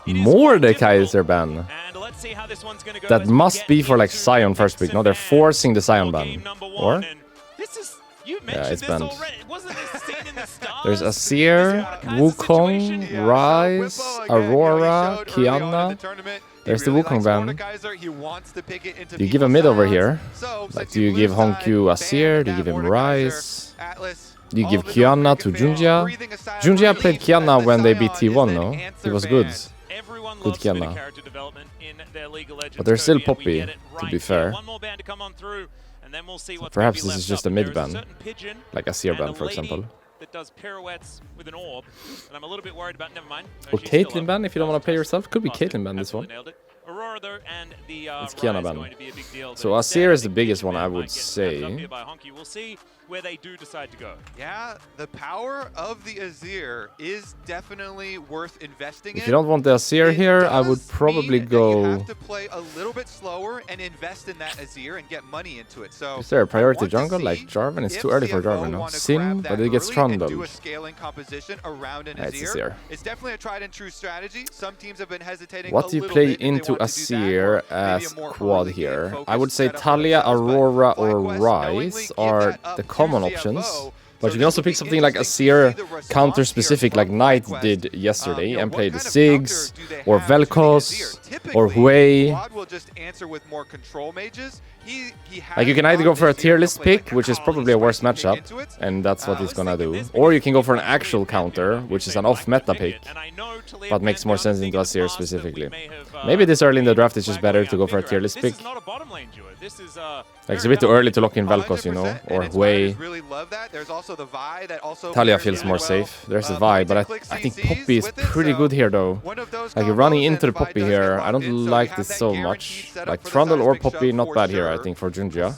Mordekaiser ban. That must be for like Sion first pick. No, they're forcing the Sion ban. Or? Yeah, it's banned. There's Azir, Wukong, Ryze, Aurora, Kiana. There's the Wukong ban. Do you give a mid over here? Like, do you give Honkyu Azir? Do you give him Ryze? Do you give Kiana to Junjia? Junjia played Kiana when they beat T1, no? He was good. Good Kiana. But there's still Poppy, to be fair. So perhaps this is just a mid ban. Like a Azir ban, for example. Or Caitlyn ban if you don't want to play yourself. Could be Caitlyn ban this one. It's Kiana ban. So Azir is the biggest one, I would say. Where they do decide to go. Yeah, the power of the Azir is definitely worth investing in. If you don't want the Azir here, I would probably go. You have to play a little bit slower and invest in that Azir and get money into it. So is there a priority jungle like Jarvan? It's too early for Jarvan, no? Sin, but it gets trundled. It's Azir. It's definitely a tried and true strategy. Some teams have been hesitating. What do you play into Azir as quad here? I would say Talia, Aurora, or Ryze are the common options, but you can also pick something like Azir counter-specific like Knight did yesterday and play the Ziggs, or Vel'Koz, or Hwei. Like you can either go for a tier list pick, which is probably a worse matchup, and that's what he's gonna do, or you can go for an actual counter, which is an off-meta pick, but makes more sense into Azir specifically. Maybe this early in the draft it's just better to go for a tier list pick. Like it's a bit too early to lock in Vel'Koz, you know, or Hwei. Talia feels more safe. There's a Vi, but I think Poppy is pretty good here though. Like running into the Poppy here, I don't like this so much. Like Trundle or Poppy, not bad here I think for Junjia.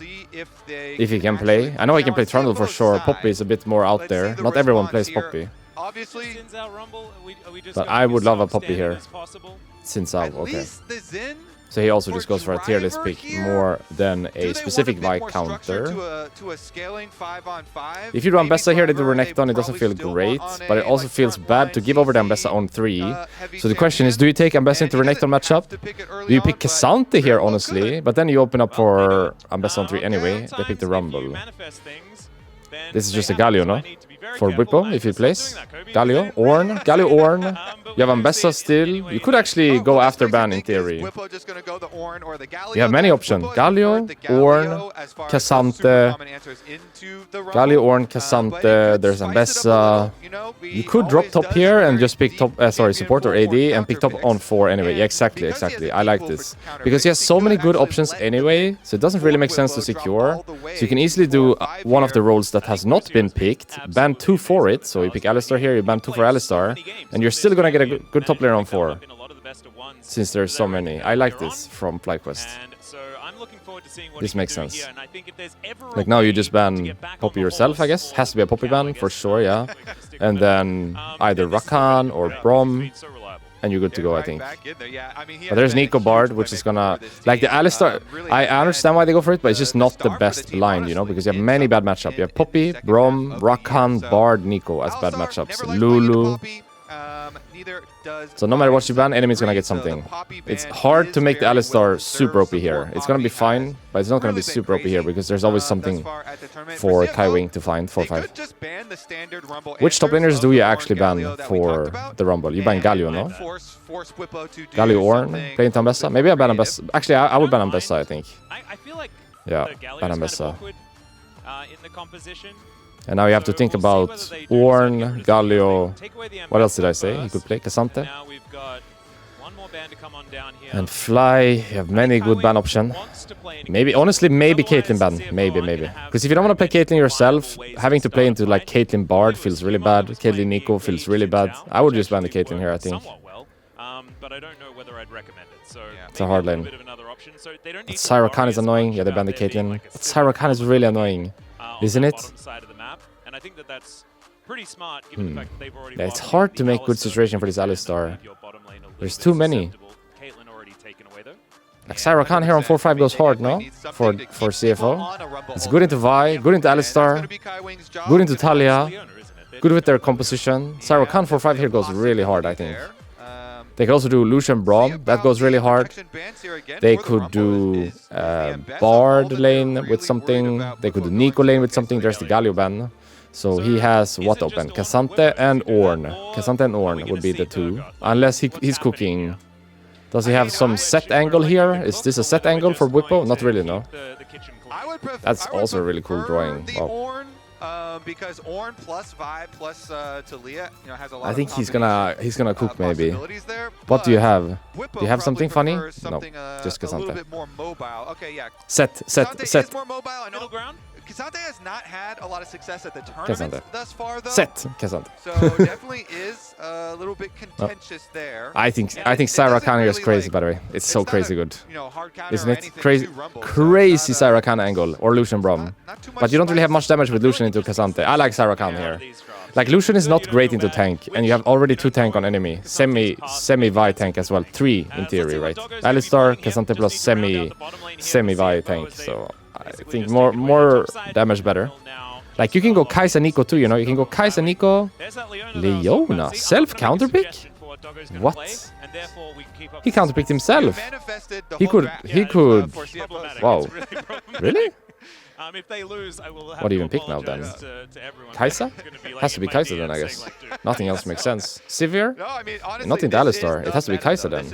If he can play. I know he can play Trundle for sure. Poppy is a bit more out there. Not everyone plays Poppy. But I would love a Poppy here. Xin Zhao, okay. So he also just goes for a tier list pick more than a specific Vi counter. If you do Ambessa here, they do Renekton, it doesn't feel great, but it also feels bad to give over the Ambessa on 3. So the question is, do you take Ambessa into Renekton matchup? Do you pick K'Sante here, honestly? But then you open up for Ambessa on 3 anyway. They pick the Rumble. This is just a Galio, no? For Bwipo, if he plays. Galio, Ornn, Galio, Ornn. You have Ambessa still. You could actually go after ban in theory. You have many options. Galio, Ornn, K'Sante. Galio, Ornn, K'Sante. There's Ambessa. You could drop top here and just pick top, support or AD and pick top on 4 anyway. Yeah, exactly. I like this. Because he has so many good options anyway, so it doesn't really make sense to secure. So you can easily do one of the roles that has not been picked, ban 2 for it, so you pick Alistar here, you ban 2 for Alistar, and you're still gonna get a good top laner on 4. Since there's so many. I like this from FlyQuest. This makes sense. Like now you just ban Poppy yourself, I guess. Has to be a Poppy ban, for sure, yeah. And then either Rakan or Braum. And you're good to go, I think. But there's Neeko Bard, which is gonna... Like the Alistar... I understand why they go for it, but it's just not the best blind, you know? Because you have many bad matchups. You have Poppy, Braum, Rakan, Bard, Neeko as bad matchups. Lulu... So no matter what you ban, enemy's gonna get something. It's hard to make the Alistar super OP here. It's gonna be fine, but it's not gonna be super OP here because there's always something for Kaiwing to find 4-5. Which top laners do you actually ban for the Rumble? You ban Galio, no? Galio, Ornn, play into Ambessa? Maybe I ban Ambessa. Actually, I would ban Ambessa, I think. Yeah, ban Ambessa. And now you have to think about Ornn, Galio. What else did I say? He could play K'Sante. And Fly. You have many good ban options. Maybe, honestly, maybe Caitlyn ban. Maybe. Because if you don't want to play Caitlyn yourself, having to play into like Caitlyn Bard feels really bad. Caitlyn Neeko feels really bad. I would just ban the Caitlyn here, I think. It's a hard lane. But Syra Khan is annoying. Yeah, they ban the Caitlyn. But Syra Khan is really annoying. Isn't it? Yeah, it's hard to make good situation for this Alistar. There's too many. Like Syra Khan here on 4-5 goes hard, no? For CFO. It's good into Vi, good into Alistar, good into Talia, good with their composition. Syra Khan 4-5 here goes really hard, I think. They could also do Lucian Braum. That goes really hard. They could do Bard lane with something. They could do Nico lane with something. There's the Galio ban. So he has what open? K'Sante and Ornn. K'Sante and Ornn would be the two. Unless he's cooking. Does he have some set angle here? Is this a set angle for Bwipo? Not really, no. That's also a really cool drawing. Wow. Because Ornn plus Vi plus Taliyah, you know, has a lot. I think he's gonna cook maybe. What do you have? Do you have something funny? No, just K'Sante. A little bit more mobile. Okay, yeah. Set. Is more mobile. I know. Middle ground. K'Sante has not had a lot of success at the tournament thus far, though. Set K'Sante. So definitely is a little bit contentious there. I think Syra Khan here is crazy, by the way. It's so crazy good. Isn't it? Crazy Syra Khan angle or Lucian Braum. But you don't really have much damage with Lucian into K'Sante. I like Syra Khan here. Like Lucian is not great into tank, and you have already 2 tank on enemy. Semi Vi tank as well. 3 in theory, right? Alistar, K'Sante plus semi Vi tank. So I think more damage better. Like you can go Kai'Sa Nico too, you know. You can go Kai'Sa Nico, Leona, self counterpick. What? He counterpicked himself. He could. Wow. Really? If they lose, I will have what do you even pick now then? Kai'Sa? Has to be Kai'Sa then, I guess. Nothing else makes sense. Sivir? Not in Alistar. It has to be Kai'Sa then.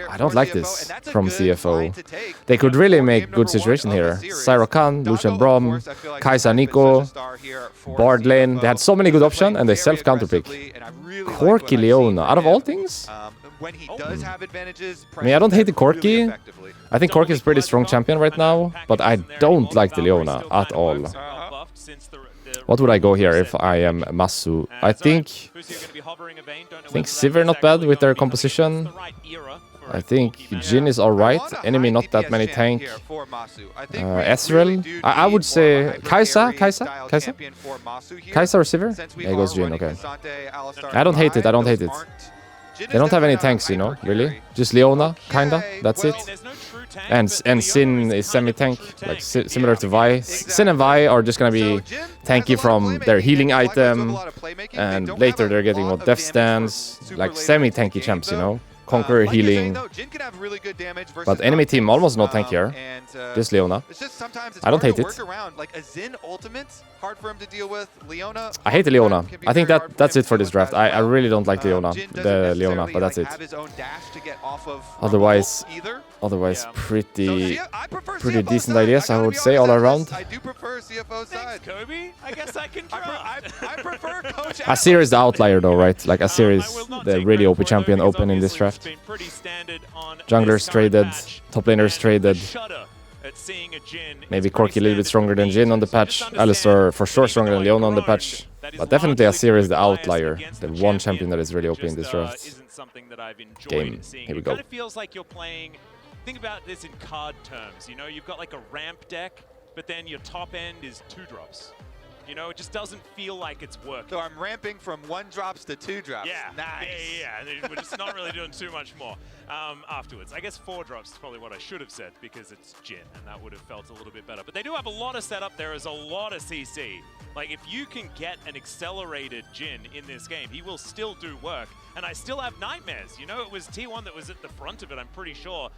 I don't like this from CFO. They could really make good situation here. Syra Khan, Lucian Braum, Kai'Sa Nico, Bard lane. They had so many good options and they self counterpick. Corki Leona. Out of all things? I mean, I don't hate the Corki. I think Corki is a pretty strong champion right now, but I don't like the Leona at all. What would I go here if I am Masu? I think Sivir not bad with their composition. I think Jhin is alright. Enemy not that many tank. Ezreal. I would say Kai'Sa or Sivir? There goes Jhin, okay. I don't hate it. They don't have any tanks, you know, really. Just Leona, kinda. That's it. And Sin is semi-tank, like similar to Vi. Sin and Vi are just gonna be tanky from their healing item, and later they're getting what Death Stance, like semi-tanky champs, you know. Conqueror healing. But enemy team almost no tank here. Just Leona. I don't hate it. I hate the Leona. I think that's it for this draft. I really don't like Leona, but that's it. Otherwise pretty decent ideas, I would say, all around. I do prefer CFO side. Kobe, I guess I can try. I prefer Coach. Asir is the outlier though, right? Like Asir is the really OP champion open in this draft. Junglers traded, top laners traded. Maybe Corki a little bit stronger than Jhin on the patch. Alistar for sure stronger than Leona on the patch. But definitely Asir is the outlier, the one champion that is really OP in this draft. Game. Here we go. Think about this in card terms, you know, you've got like a ramp deck, but then your top end is 2 drops. You know, it just doesn't feel like it's working. So I'm ramping from 1 drops to 2 drops. Yeah, nice. Yeah. We're just not really doing too much more afterwards. I guess 4 drops is probably what I should have said because it's Jhin, and that would have felt a little bit better. But they do have a lot of setup. There is a lot of CC. Like, if you can get an accelerated Jhin in this game, he will still do work. And I still have nightmares. You know, it was T1 that was at the front of it, I'm pretty sure,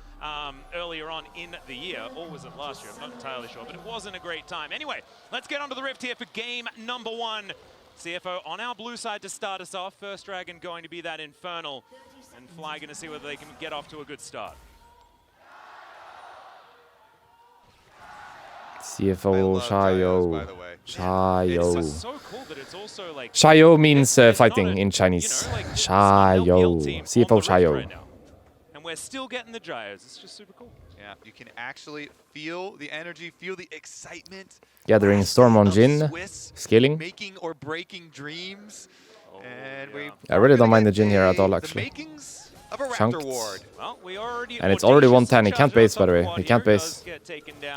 earlier on in the year. Or was it last year? I'm not entirely sure, but it wasn't a great time. Anyway, let's get onto the Rift here for game number 1. CFO on our blue side to start us off. First Dragon going to be that Infernal. And Fly going to see whether they can get off to a good start. CFO Xiao. Xiao. It's so cool that it's also like Xiao means fighting in Chinese. Xiao. CFO Xiao. And we're still getting the gyres. It's just super cool. Yeah, you can actually feel the energy, feel the excitement. Gathering Storm on Jhin. Scaling. Making or breaking dreams. And I really don't mind the Jhin here at all, actually. Chunked. And it's already 110. He can't base, by the way. He can't base.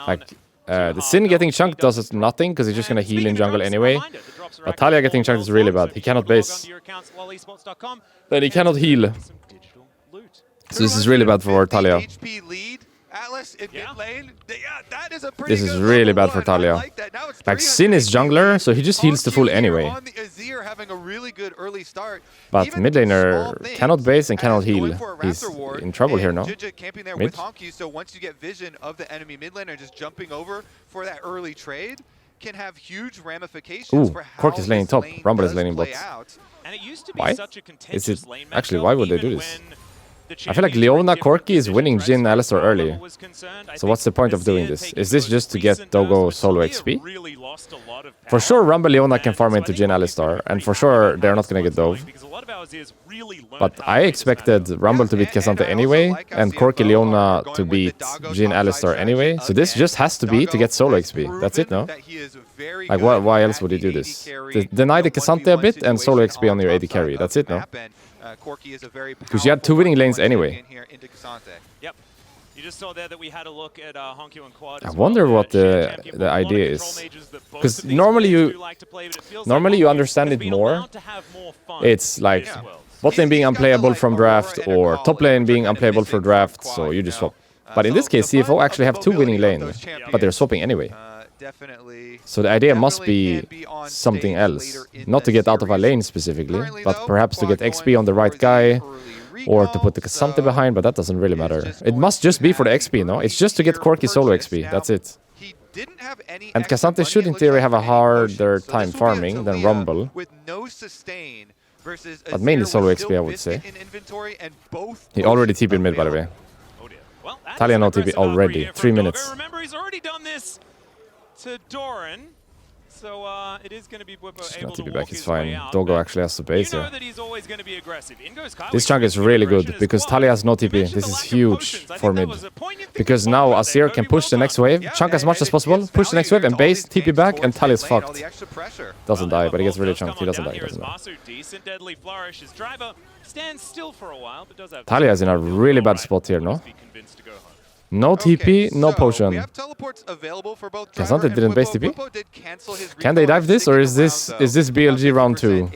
Like, the Sin getting chunked does nothing because he's just going to heal in jungle anyway. But Taliyah getting chunked is really bad. He cannot base. Then he cannot heal. So this is really bad for Taliyah. Alice in mid lane. That is a pretty This is really bad for Taliyah. Like, Sin is jungler, so he just heals the full anyway. But mid laner cannot base and cannot heal. He's in trouble here now. Mid. So once you get vision of the enemy mid laner just jumping over for that early trade, can have huge ramifications for how Cork is laning top, Rumble is laning bot. And it used to be Why? such a Is it contentious lane actually matchup, why would they do even this? when the I feel like champions were Leona different Corki is positions, winning right? Jhin So Alistar as early. Rumble was concerned, I So what's the think point of doing Azir this? taking Is this those just to get recent Dogo downs, solo Azir XP? really lost a lot of For power. sure, Rumble Leona can And farm so I into think Jhin we'll be Alistar, and pretty for happy sure about they're how not gonna this get one's Dove. going, because a lot of our Azirs really learned But how to I play this expected matchup. Rumble to beat Cassandra anyway, and Corki Leona to beat Jhin Alistar anyway, so this just has to be to get solo XP. That's it, no? Like, why else would you do this? Deny the Cassandra a bit and solo XP on your AD carry. That's it, no? Because you had 2 winning lanes anyway. Yep. You just saw there that we had a look at Honkyu and Quad. I wonder what the idea is. Because normally you understand it more. It's like bot lane being unplayable from draft or top lane being unplayable for draft, so you just swap. But in this case, CFO actually have 2 winning lanes, but they're swapping anyway. So the idea must be something else. Not to get out of a lane specifically, but perhaps to get XP on the right guy, or to put the Cassandra behind, but that doesn't really matter. It must just be for the XP, no? It's just to get Corki solo XP, that's it. And Cassandra should in theory have a harder time farming than Rumble. But mainly solo XP, I would say. He already TP'd mid, by the way. Taliyah no TP already, 3 minutes. Remember, he's already done this to Doran. So it is going to be Bwipo able to TP walk back, his it's way fine. out, Dogo but actually has to base you know here. that he's always going to be aggressive. In goes Kyle, This chunk is really good, because Taliyah has no TP. This is huge for mid. Because now Azir can push the next wave, chunk as much as possible, push the next wave, and base, TP back, and Taliyah's fucked. Doesn't die, but he gets really chunked. He doesn't die, he doesn't die. Taliyah is in a really bad spot here, no? No TP, no potion. Cassandra didn't base TP? Can they dive this, or is this BLG round 2?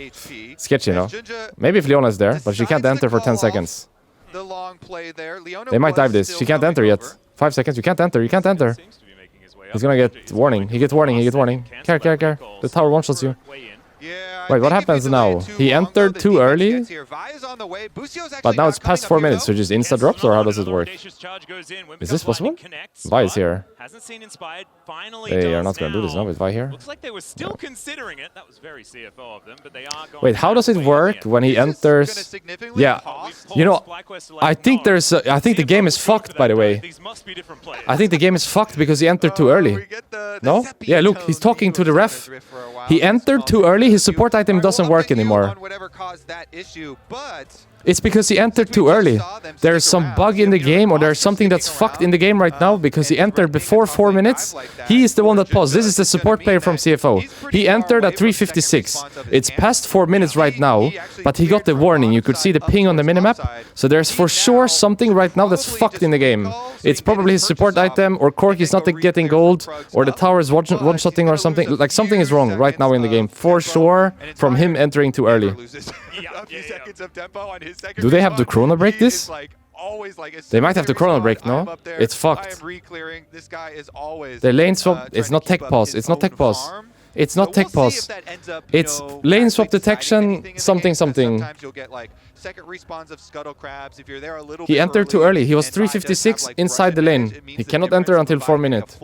Sketchy, no? Maybe if Leona is there, but she can't enter for 10 seconds. They might dive this. She can't enter yet. 5 seconds. You can't enter. You can't enter. He's gonna get warning. He gets warning. He gets warning. Care. The tower one-shots you. Wait, what happens now? He entered too early? But now it's past 4 minutes, so just insta drops, or how does it work? Is this possible? Vi is here. They are not gonna do this now with Vi here. Looks like they were still considering it. That was very CFO of them, but they are going. Wait, how does it work when he enters? Yeah, you know, I think the game is fucked, by the way. I think the game is fucked because he entered too early. No? Yeah, look, he's talking to the ref. He entered too early, his support item doesn't work anymore. It's because he entered too early. There's some bug in the game, or there's something that's fucked in the game right now because he entered before 4 minutes. He is the one that paused. This is the support player from CFO. He entered at 3:56. It's past 4 minutes right now, but he got the warning. You could see the ping on the minimap. So there's for sure something right now that's fucked in the game. It's probably his support item, or Corki's not getting gold, or the tower is one-shotting or something. Like, something is wrong right now in the game. For sure, from him entering too early. Do they have to chrono break this? They might have to chrono break, no? It's fucked. The lane swap, it's not tech pause, it's not tech pause. It's not tech pause. It's lane swap detection, something. He entered too early, he was 3:56 inside the lane. He cannot enter until 4 minutes.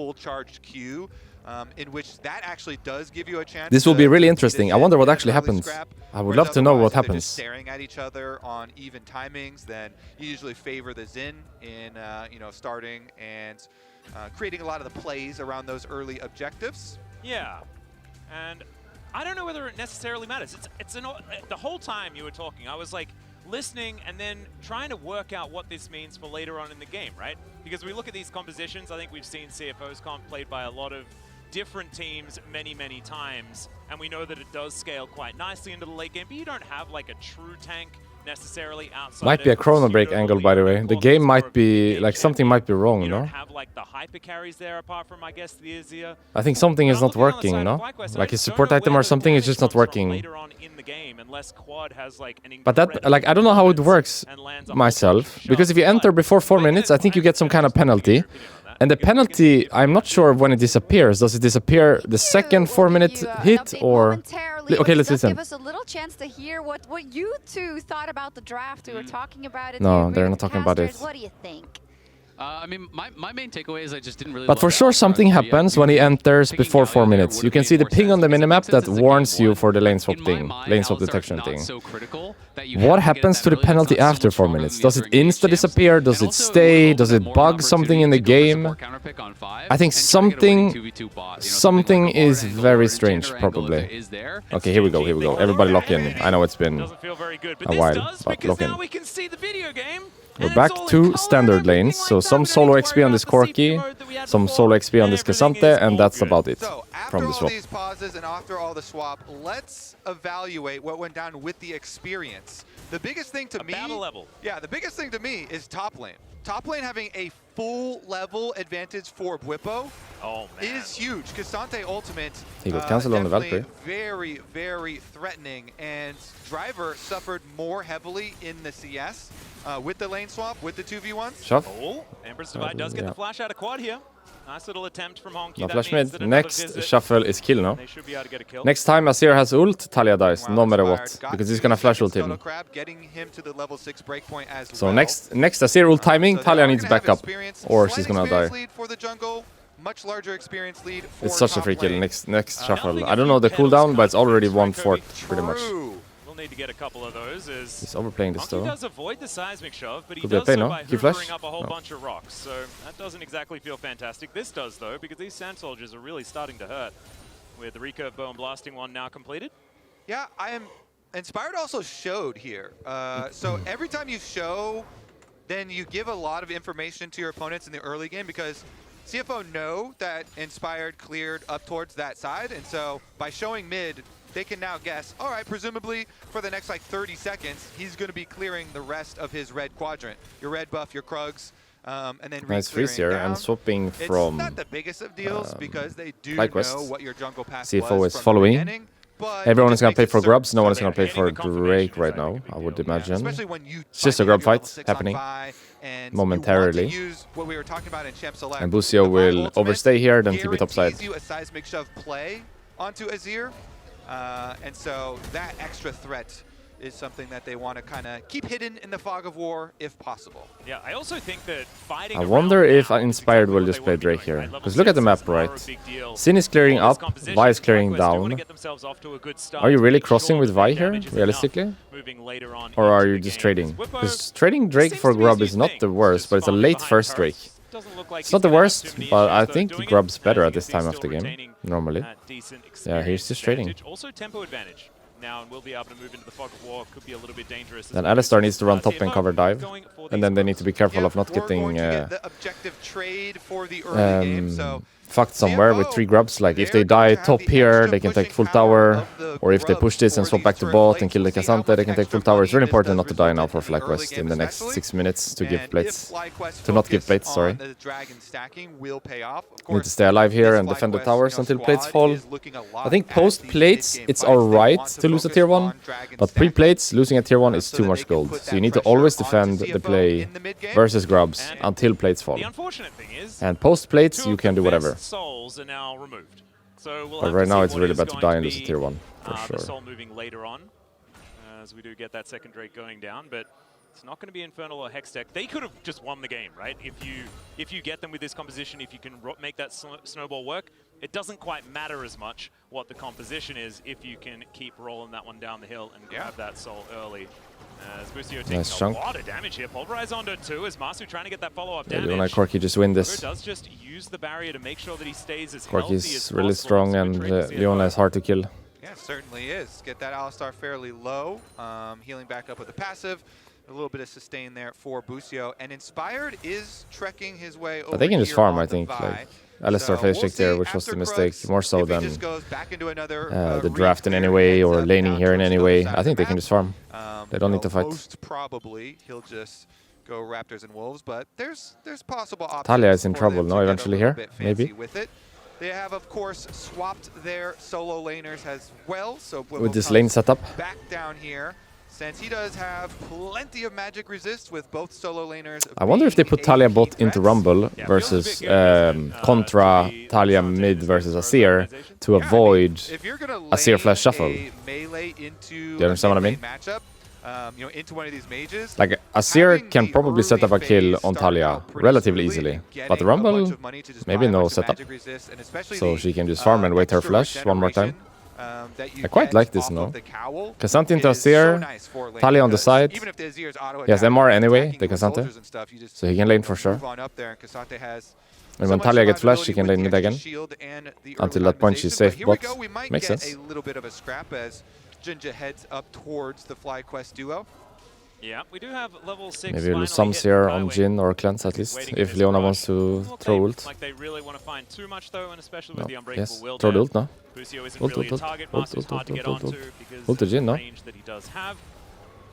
This will be really interesting. I wonder what actually happens. I would love to know what happens. Staring at each other on even timings, then you usually favor the Xin in starting and creating a lot of the plays around those early objectives. Yeah, and I don't know whether it necessarily matters. The whole time you were talking, I was like listening and then trying to work out what this means for later on in the game, right? Because we look at these compositions, I think we've seen CFO's comp played by a lot of different teams many times, and we know that it does scale quite nicely into the late game, but you don't have like a true tank necessarily outside. Might be a chrono break angle, by the way. The game might be like something might be wrong, You no? don't have like the hyper carries there apart from I guess the Azir. I think something is not working, no? Like his support item or something is just not working. But that, like, I don't know how it works myself, because if you enter before 4 minutes, I think you get some kind of penalty. And the penalty, I'm not sure when it disappears. Does it disappear the second 4-minute hit, or? Okay, let's listen. Give us a little chance to hear what you two thought about the draft. We were talking about it. No, they're not talking about it. What do you think? I mean, my main takeaway is I just didn't really. But for sure something happens when he enters before 4 minutes. You can see the ping on the minimap that warns you for the lane swap thing, lane swap detection thing. What happens to the penalty after 4 minutes? Does it insta-disappear? Does it stay? Does it bug something in the game? I think something is very strange, probably. Okay, here we go, here we go. Everybody lock in. I know it's been a while, but lock in. We're back to standard lanes, so some solo XP on this Corki, some solo XP on this K'Sante, and that's about it from the swap. After all these pauses and after all the swap, let's evaluate what went down with the experience. The biggest thing to me, yeah, the biggest thing to me is top lane. Top lane having a full level advantage for Bwipo is huge. K'Sante ultimate He got cancelled on the Valkyrie. Very, very threatening, and Driver suffered more heavily in the CS with the lane swap, with the 2v1s. Shove. Oh, Emperor's Divide does get the flash out of quad here. Nice little attempt from Honky. No flash mid. Next shuffle is kill now. They should be able to get a kill. Next time Azir has ult, Talia dies, no matter what, because he's gonna flash ult him. So next Azir ult timing, Talia needs backup, or she's gonna die. It's such a free kill. Next shuffle. I don't know the cooldown, but it's already 1/4 pretty much. Need to get a couple of those. He's overplaying this though. He does avoid the seismic shove, but he Could be a does play, so no? by He flash? hoovering up a whole No. bunch of rocks. So that doesn't exactly feel fantastic. This does though, because these sand soldiers are really starting to hurt. With the recurve bow and blasting one now completed. Yeah, I am. Inspired also showed here. So every time you show, then you give a lot of information to your opponents in the early game, because CFO know that Inspired cleared up towards that side, and so by showing mid, they can now guess, all right, presumably for the next like 30 seconds, he's going to be clearing the rest of his red quadrant. Your red buff, your Krugs, and then nice freeze here, down. and swapping from It's not the biggest of deals because they do FlyQuest. know what your jungle pass CFO was is from the following. beginning, but Everyone it is just gonna makes play it for so grubs, no one is they're gonna play for hitting the confirmation Drake right is now, like a I big would deal. imagine. Especially when you It's just a finally grub have your level fight 6 on happening Vi, and momentarily. You want to use what we were talking about in Champ Select. And Busio The Vi will ultimate overstay here, then TP top side. guarantees you a seismic shove play onto Azir, and so that extra threat is something that they want to kind of keep hidden in the fog of war if possible. Yeah, I also think that fighting I wonder around if now is Inspired exactly will what just they play wanna be Drake doing, here. right? Level Because look at the 6s map, are a right? big deal. Sin is clearing All this up, composition, Vi is clearing FlyQuest do wanna down. get themselves off to a good start Are you to really make crossing sure with that Vi their here, damage is realistically? enough moving later on Or are into you the just game. trading? Bwipo Because trading Drake seems for to be grub his is not thing. the worst, Just but it's a farming late behind first turrets. Drake. Doesn't look like It's he's not the gonna have worst, too many but I issues, though, think doing it. grub's better As at you this can time see, of the still game, retaining normally. that decent Yeah, he's just trading. advantage. Also tempo advantage now, and we'll be able to move into the fog of war. Could be a little bit dangerous. Then Alistar needs to run top and CFO cover dive, going for and these then they need to be careful of not we're going getting to get the objective trade for the early game, so fucked somewhere with 3 grubs. Like if they die top here, they can take full tower, or if they push this and swap back to bot and kill the K'Sante, they can take full tower. It's really important not to die now for FlyQuest in the next 6 minutes to give plates. To not give plates, sorry. Need to stay alive here and defend the towers until plates fall. I think post plates it's alright to lose a tier 1, but pre plates losing a tier 1 is too much gold. So you need to always defend the play versus grubs until plates fall. The unfortunate thing is, And post plates two you of can the do whatever. best souls are now removed. So we'll But have right to now see it's what really is bad to going die and lose a be, tier 1, for The sure. soul moving later on, as we do get that second Drake going down, but it's not going to be Infernal or Hex Tech. They could have just won the game, right? If you get them with this composition, if you can make that snowball work, it doesn't quite matter as much what the composition is if you can keep rolling that one down the hill and grab that soul early. As Busio Nice takes chunk. a lot of damage here. Pulverize onto 2 as Masu trying to get that follow-up Yeah, damage. Leon and Corki just win this. Does just use the barrier to make sure that he stays as healthy as Corki's really possible. strong So and good trade to see Leona it. is hard to kill. Yeah, it certainly is. Get that Alistar fairly low, healing back up with the passive. A little bit of sustain there for Busio, and Inspired is trekking his way over. But they can just here farm, on I the think. Vi. Like, Alistar So face we'll check there, see which was the after mistake, Crux more so if he than just goes back into another, the read draft in there, any way heads or up laning down here in towards any the way. side I of think the they can map. just farm. They don't You need to know, fight. Most probably he'll just go Raptors and Wolves, but there's possible options. Talia is in for trouble, them to no, get a eventually little here, bit fancy maybe. with it. They have, of course, swapped their solo laners as well. So With this lane setup. back down here, since he does have plenty of magic resist with both solo laners. I wonder if they put Talia AP bot into threats. Rumble versus Contra Talia mid versus Azir to avoid If you're gonna Azir flash lane shuffle. a melee into you understand what I a mean? Matchup, you know, into one of these mages. Like, Azir having can the probably set up a early kill phase on start Talia out pretty relatively smoothly, easily. getting But a bunch Rumble, of money to just maybe buy a no bunch of setup. magic resist, and especially So the, she can just farm and wait her extra flash one more time. regeneration, that you I quite get like this, off no? of the cowl K'Sante into is so Azir, nice for lane, Talia on the because side. even if the Azir is auto He has attacking MR and anyway, attacking the with K'Sante. soldiers and stuff, you just So he can lane for sure. move on up there, and K'Sante has And so when much Talia gets flash, survivability she can with lane the mid again. extra shield and the Until early that point, she's optimization. safe But here we bot. go, we might Makes get sense. a little bit of a scrap as Jinja heads up towards the FlyQuest duo. Yeah, we do have level 6. Maybe we'll lose finally some hit here the on highway. Jhin or Cleanse at least, Waiting if for this Leona rush. wants to Doesn't throw look ult. like they really want to find too much though, and especially No. with the Unbreakable Yes, Will throw the there. ult now. Busio isn't Ult, really ult, a target. ult, Master's ult, hard to ult, get ult, onto ult. because Ult to of Jhin, the no? range that he does have.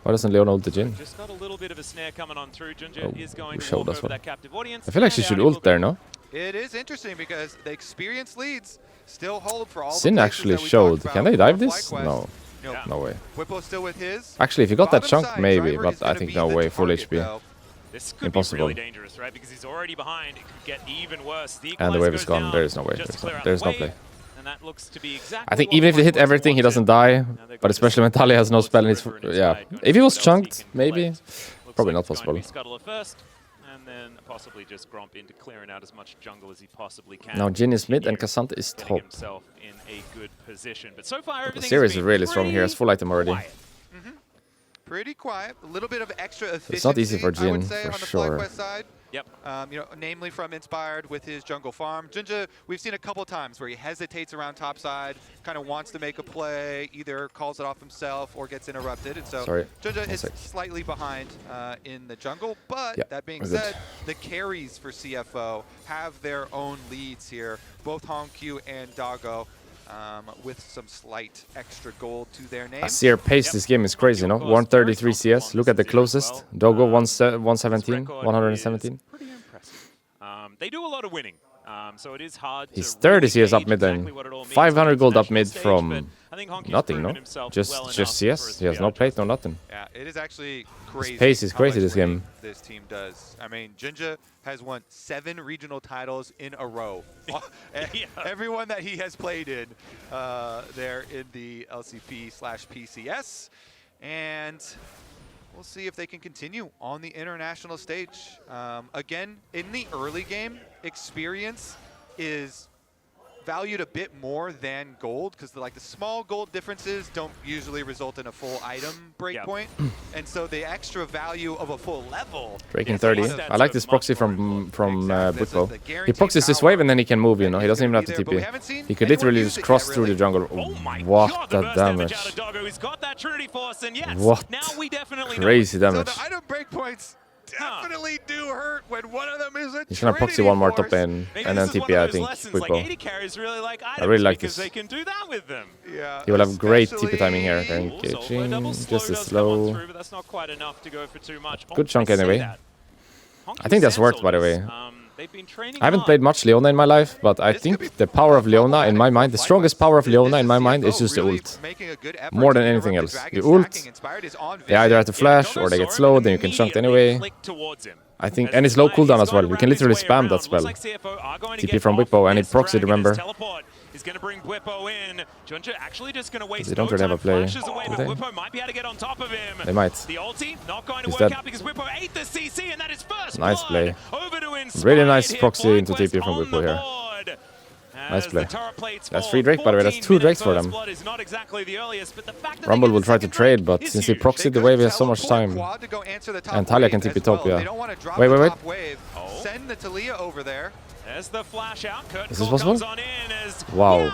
Why doesn't Leona ult the Jhin? Just got a little bit of a snare coming on through. Jinja Oh, is going to showed walk us over one. that captive audience. I feel like she and should out he ult will there, go. no? It is interesting because the experience leads still hold for all Sin the places actually that we showed. talked Can about they dive for this? FlyQuest. No. You know, Yeah. No way. Whippo still with his. Actually, if you got that Bottom chunk, side, maybe, Driver but is I gonna think be no the way. Full target, HP. though. This could Impossible. be really dangerous, right? Because he's already behind. It could get even worse. The And the equalizer wave is goes gone. down There is no way. just to clear out There's the no wave, play. And that looks to be exactly I think what even if they hit FlyQuest everything, he wanted. doesn't die. Now they're But going especially to when Talia has no towards spell the in his... river and Yeah. Inspired going If he was what else he chunked, can maybe. collect. Looks Probably like not it's going to be possible. Scuttler first, and then possibly just Gromp into clearing out as much jungle as he possibly can. Now Jhin is mid and Continue K'Sante is getting top. himself in a good position. But so far, The everything series has is been really strong here. It's full item already. quiet. Pretty quiet. A little bit of extra efficiency. It's not easy for I would Jhin, say, for on the sure. FlyQuest side. Yep. You know, namely from Inspired with his jungle farm. Jinja, we've seen a couple times where he hesitates around top side, kind of wants to make a play, either calls it off himself or gets interrupted. And so Sorry, Jinja one is sec. slightly behind in the jungle. But Yeah, that being we're good. said, the carries for CFO have their own leads here. Both Hongq and Doggo with some slight extra gold to their name. Azir pace this game is crazy, no? 133 CS. Look at the closest. Doggo 117, 117. Pretty impressive. They do a lot of winning, so it is hard. He's to 30 really CS up gauge mid exactly lane. what it all means 500 on the gold up international mid stage, from but I think Hongqi's nothing, proven no? himself Just well enough CS. for He has us no to be plate, no nothing. Yeah, it is actually crazy. pace is how crazy much this winning game. This team does. I mean, Jinja has won 7 regional titles in a row. Yeah. Everyone that he has played in there in the LCP/PCS. And we'll see if they can continue on the international stage. Again, in the early game, experience is valued a bit more than gold because like the small gold differences don't usually result in a full item breakpoint, and so the extra value of a full level. Breaking is 30. kind of- I like this proxy from Exactly. Butbo. The He guaranteed proxies this power wave and then he can move, you know. He doesn't even have to Be there, but we TP. haven't seen He could anyone literally use just it yet, cross through really. the jungle. Oh my What god, the burst damage. out of Doggo. He's got that Trinity Force, and yes, What? now we definitely Crazy know. damage. So the item breakpoints definitely do hurt when one of them is a He's gonna proxy Trinity one more Force. top lane Maybe and then this is one TP, of I those think. lessons, like Butbo. 80 carries really like items really like because this. they can do that with them. Yeah, He will have great TP especially- timing here. They're Ooh, so a engaging double just as does come on slow. through, but that's not quite enough to go for too much. Good chunk I say anyway. that. Hongqi's I think that's Sand worked, by the Soldiers, way. they've been training I haven't hard. played much Leona in my life, but I This could be think the power of Leona in my mind, the strongest power of This Leona is in my mind CFO is just the really ult. making a good effort More to than interrupt anything the else. Dragon's You ult, stacking. Inspired is on They either have to vision. flash or they get slow, then you can chunk anyway. I think, and it's low cooldown as well. You can literally spam that spell. TP from Bwipo, and he proxied, remember. He's going to bring Bwipo in. Junja actually just going to waste They don't no really have a time, play, flashes away, do but they? Bwipo might be able to get on top of him. They might. The ulti not going to He's work dead. out because Bwipo ate the CC, and that is first Nice blood. play. Over to Inspired Really nice here. proxy into FlyQuest TP from on Bwipo the here. board. Nice As play. the turret plates That's fall, 3 Drake, by the way. That's 2 14 Drakes for minute them. first blood is not exactly the earliest, but the fact that Rumble they will get try the to second trade, Drake but is since he huge. proxied the wave, he has so much time. And Talia can TP top, yeah. Wait, wait, wait. Send the Talia over there. There's the flash out. Kurt Is this Cole possible? comes on in as, Wow. yeah,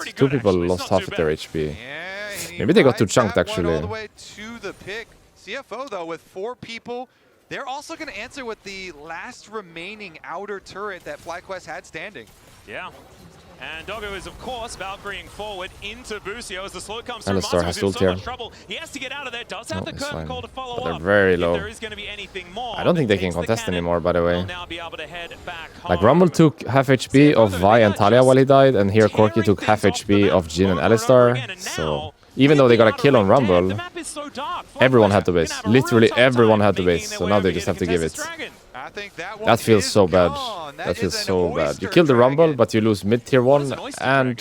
pretty Two good, people actually. It's lost not half too of their bad. HP. Yeah, and he Maybe they got too rides chunked, that one actually. all the way to the pick. CFO, though, with 4 people, they're also going to answer with the last remaining outer turret that FlyQuest had standing. Yeah. And Doggo is, of course, Valkyrieing forward into Busio as the slow comes through. Alistar Monster has was in ult so here. much trouble. He has to get out of there. Does have No, the it's curtain fine. call to follow But they're up. very If low. there is going to be anything more, I don't think they can takes the contest cannon, anymore, by the way. will now be able to head back Like, home. Rumble took half HP of Vi and Talia while he died, and here Corki took half HP of Jhin and Alistar. So, even though they got a kill on Rumble, everyone had to base. Literally everyone had to base, so now they just have to give it. I think that That feels so bad. That feels so bad. You kill the Rumble, but you lose mid tier 1 and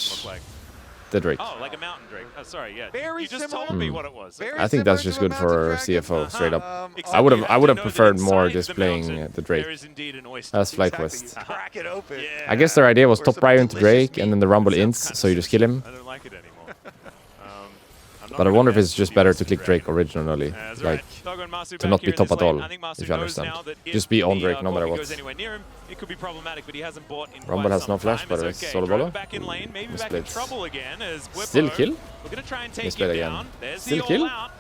the Drake. Oh, like a mountain drake. Oh, sorry, yeah. Very You just similar. told me what it was. Very I think that's similar just to a good mountain for dragon. CFO, straight up. Except I would you have to know that preferred more inside just the playing mountain, the Drake there is indeed an oyster. as Exactly, FlyQuest. you crack it open. Yeah. I guess their idea was Or top some prio into delicious Drake, and then the Rumble ints, so you just kill him. I don't like it anymore. I'm not But I really wonder if a it's just fan better of to click Dragon. Drake originally, That's like right. Doggo and Masu to back not be here in top this at all, lane. I think Masu if you knows understand. now that if Just be on the, Drake no matter Corki what. goes anywhere near him, it could be problematic, but he hasn't bought in Rumble quite has some no flash, time. by the way. It's okay. Solo Drogo bolo. back in lane, maybe back Misplaced. in trouble again as Whippo. Still kill? We're gonna try and take Misplayed him again. down. There's Still the kill? all out.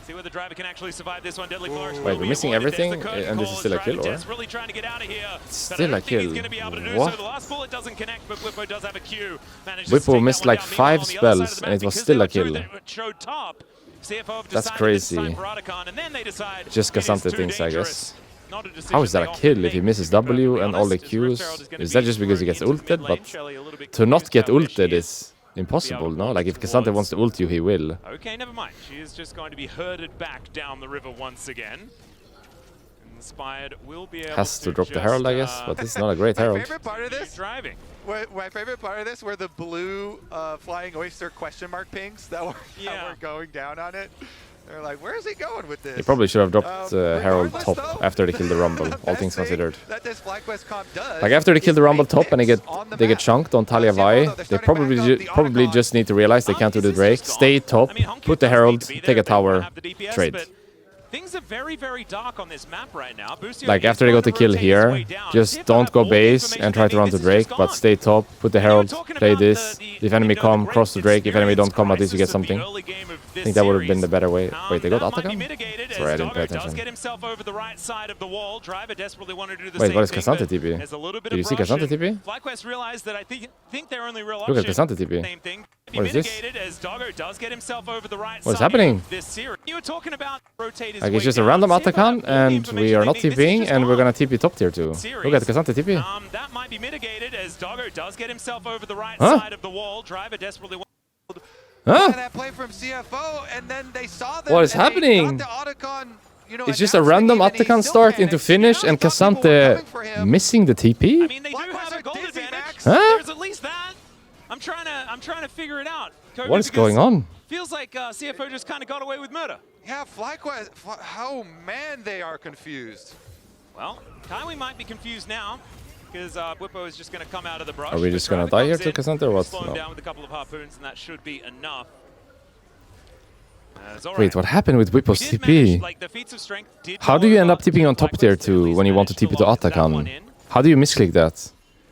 See whether Driver can actually survive this one. Deadly Flourish. Wait, will we're be missing avoided. There's everything, the curtain and this is call still a as Driver kill, or? desperately trying to get out of here. But I Still don't a think he's kill. gonna be able to do What? so. The last bullet doesn't connect, but Whippo does have a Q. Managed to Whippo take that missed one like down. 5 Meanwhile, on the other side of spells, the and map, it was because still they a kill. showed top. CFO have That's decided it's time crazy. for Otacon, and then they decide Just it is Cassante too thinks, I dangerous. guess. Not a decision How is that they a often kill if he make. misses To be perfectly W and all the honest, as Rift Qs? Herald is gonna Is that be just because he gets thrown into ulted? mid lane, But Shelly a little bit to not confused get about where she ulted is. is impossible, no? launch Like, if Cassante towards- wants to ult you, he will. Okay, never mind. She is just going to be herded back down the river once again. Inspired will be able Has to drop the just, Herald, I guess, but it's not a great My Herald. favorite part of keep this, driving. my favorite part of this were the blue flying oyster question mark pings that were going down on it. They're like, where is he going with this? He probably should have dropped Herald Regardless, top though, after they killed the Rumble, the all best things thing considered. That this FlyQuest comp does Like, after they kill the is Rumble make top and picks on the they get map. chunked on Talia CFO, Vi, though, they're they starting back up the probably Otacon. just need to realize they can't do the Is this Drake, just stay gone? top, I mean, Honky put the does Herald, need to be take there a if they wanna tower, have the DPS, trade. but things are very, very dark on this map right now. Busio Like, is after they going got the kill rotate his here, way down. just CFO don't have go all the base information and they try to need. run to This is just Drake, but gone. stay top, put the And you were Herald, talking play about this. If enemy come, great cross the Drake. If enemy don't come, at least you get experience something. crisis of the early game of I this think that would have been series. the better way. Wait, they got That might be Otacon? mitigated Sorry, I as didn't pay Doggo does attention. get himself over the right side of the wall. Driver desperately wanted to do the Wait, same what is thing, Cassante but TP? there's a little bit Did you of see rush, Cassante and TP? FlyQuest realized that I think their only real Look option. at Cassante TP. Same thing. What is this? Mitigated as Doggo does get himself over the right What is side happening? of this series. You were talking about rotate his Like, way it's just a down. random CFO have Otacon, all the and we information are they not need. This is TPing, just and we're gone. gonna TP top tier 2. Look at Cassante TP. That might be mitigated as Doggo does get himself over the right Huh? side of the wall. Driver desperately Huh? That play from CFO, and then they saw them. What is and they happening? got the Otacon, you know, It's just a announcing random even, he Otacon still start panics. into finish, You and know, some people were coming for Cassante him. missing the I TP? mean, they do FlyQuest have are a gold dizzy, advantage. Max. Huh? There's at least that. I'm trying to figure it out. Kobe, What is because going on? Feels like CFO just kind of got away with murder. Yeah, FlyQuest. Oh man, they are confused. Well, Kaiwi might be confused now because Whippo is just going to come out of the brush. Are we but just gonna Driver die here comes to in, Cassante or what? Slow him No. down with a couple of harpoons, and that should be enough. It's all Wait, right. what happened with Whippo's We did manage, TP? like, the feats of strength did How go do you end over up TPing on to top tier FlyQuest, 2 at when you want to least TP to managed lock that one Otacon? in. How do you misclick that?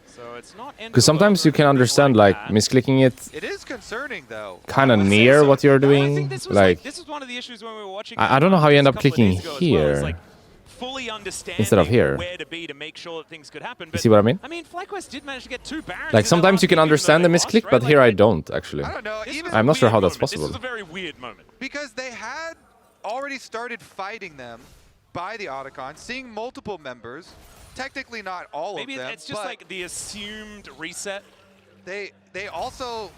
So it's not end Because all sometimes over you can or anything understand, like, that. misclicking it It is concerning though. kind of I would say near so. what you're No, I think doing. this was Like, this was one of the issues when we were watching. I don't know how you end up just a couple of clicking days ago as well, is, here. like, fully understanding instead of here. where to be to make sure that things could happen. You But see what I mean? I mean, FlyQuest did manage to get 2 Barons. Like, sometimes you can understand the misclick, but here I don't, actually. I don't know. This Even was a I'm not sure weird how that's moment. possible. This was a very weird moment. because they had already started fighting them by the Otacon, seeing multiple members. Technically not all Maybe of them. it's just but like the assumed reset. they also,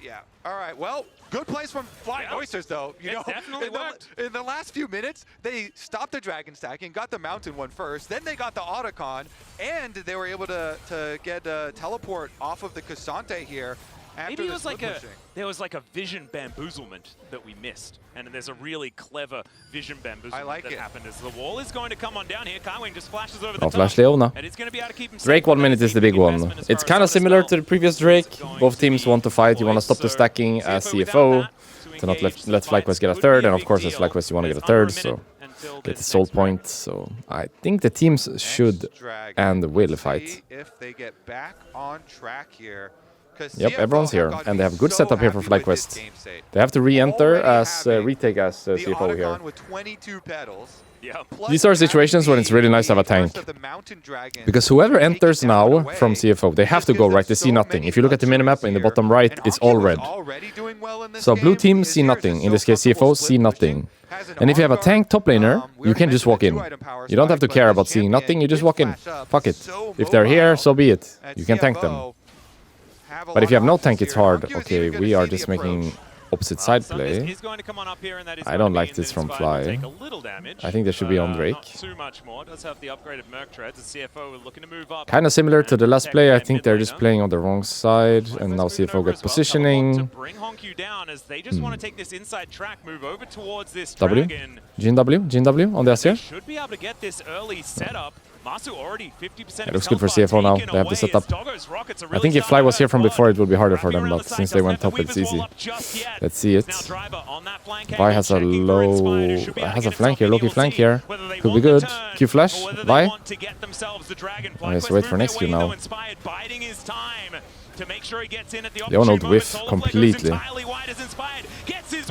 yeah. All right. Well, good plays from Flying Yeah. Oysters, though. You It know, definitely worked. in the last few minutes, they stopped the Dragon stacking, got the Mountain one first, then they got the Otacon, and they were able to get a teleport off of the Cassante here. After Maybe it the was like split a pushing. there was like a vision bamboozlement that we missed, and there's a really clever vision bamboozlement like that it. happened as the wall is going to come on down here. Kaiwing just flashes over the No top, flash Leona. and it's going to be able to keep him Drake safe. 1 minute is the big one. It's kind of similar to the previous Drake. Both teams want to fight. You want to stop the stacking as CFO to not let FlyQuest get a third, and of course as FlyQuest you want to get a third, so get the soul point. So I think the teams should Next Dragon. and will See fight. if they get back on track here. 'Cause Yep, CFO everyone's here, got to and be they have good so setup here for happy with this FlyQuest. game state. They have to re-enter Already as having retake as The CFO here. Otacon with 22 petals. Yeah. These are situations when it's really nice to have a tank. Because whoever enters now from CFO, they have to go right. They see nothing. If you look at the minimap in the bottom right, it's all red. So blue team see nothing. In this case, CFO see nothing. And if you have a tank top laner, you can just walk in. You don't have to care about seeing nothing. You just walk in. Fuck it. If they're here, so be it. You can tank them. But if you have no tank, it's hard. Okay, we are just making opposite side play. I don't like this from Fly. I think they should be on Drake. Kind of similar to the last play. I think they're just playing on the wrong side, and now CFO gets positioning. W? Jin W on the Asir. It looks good for CFO now. They have the setup. I think if Fly was here from before, it would be harder for them, but since they went top, it's easy. Let's see it. Vi has a flank here, Loki flank here. Could be good. Q flash, Vi. I have to wait for next Q now. Leon whiff completely.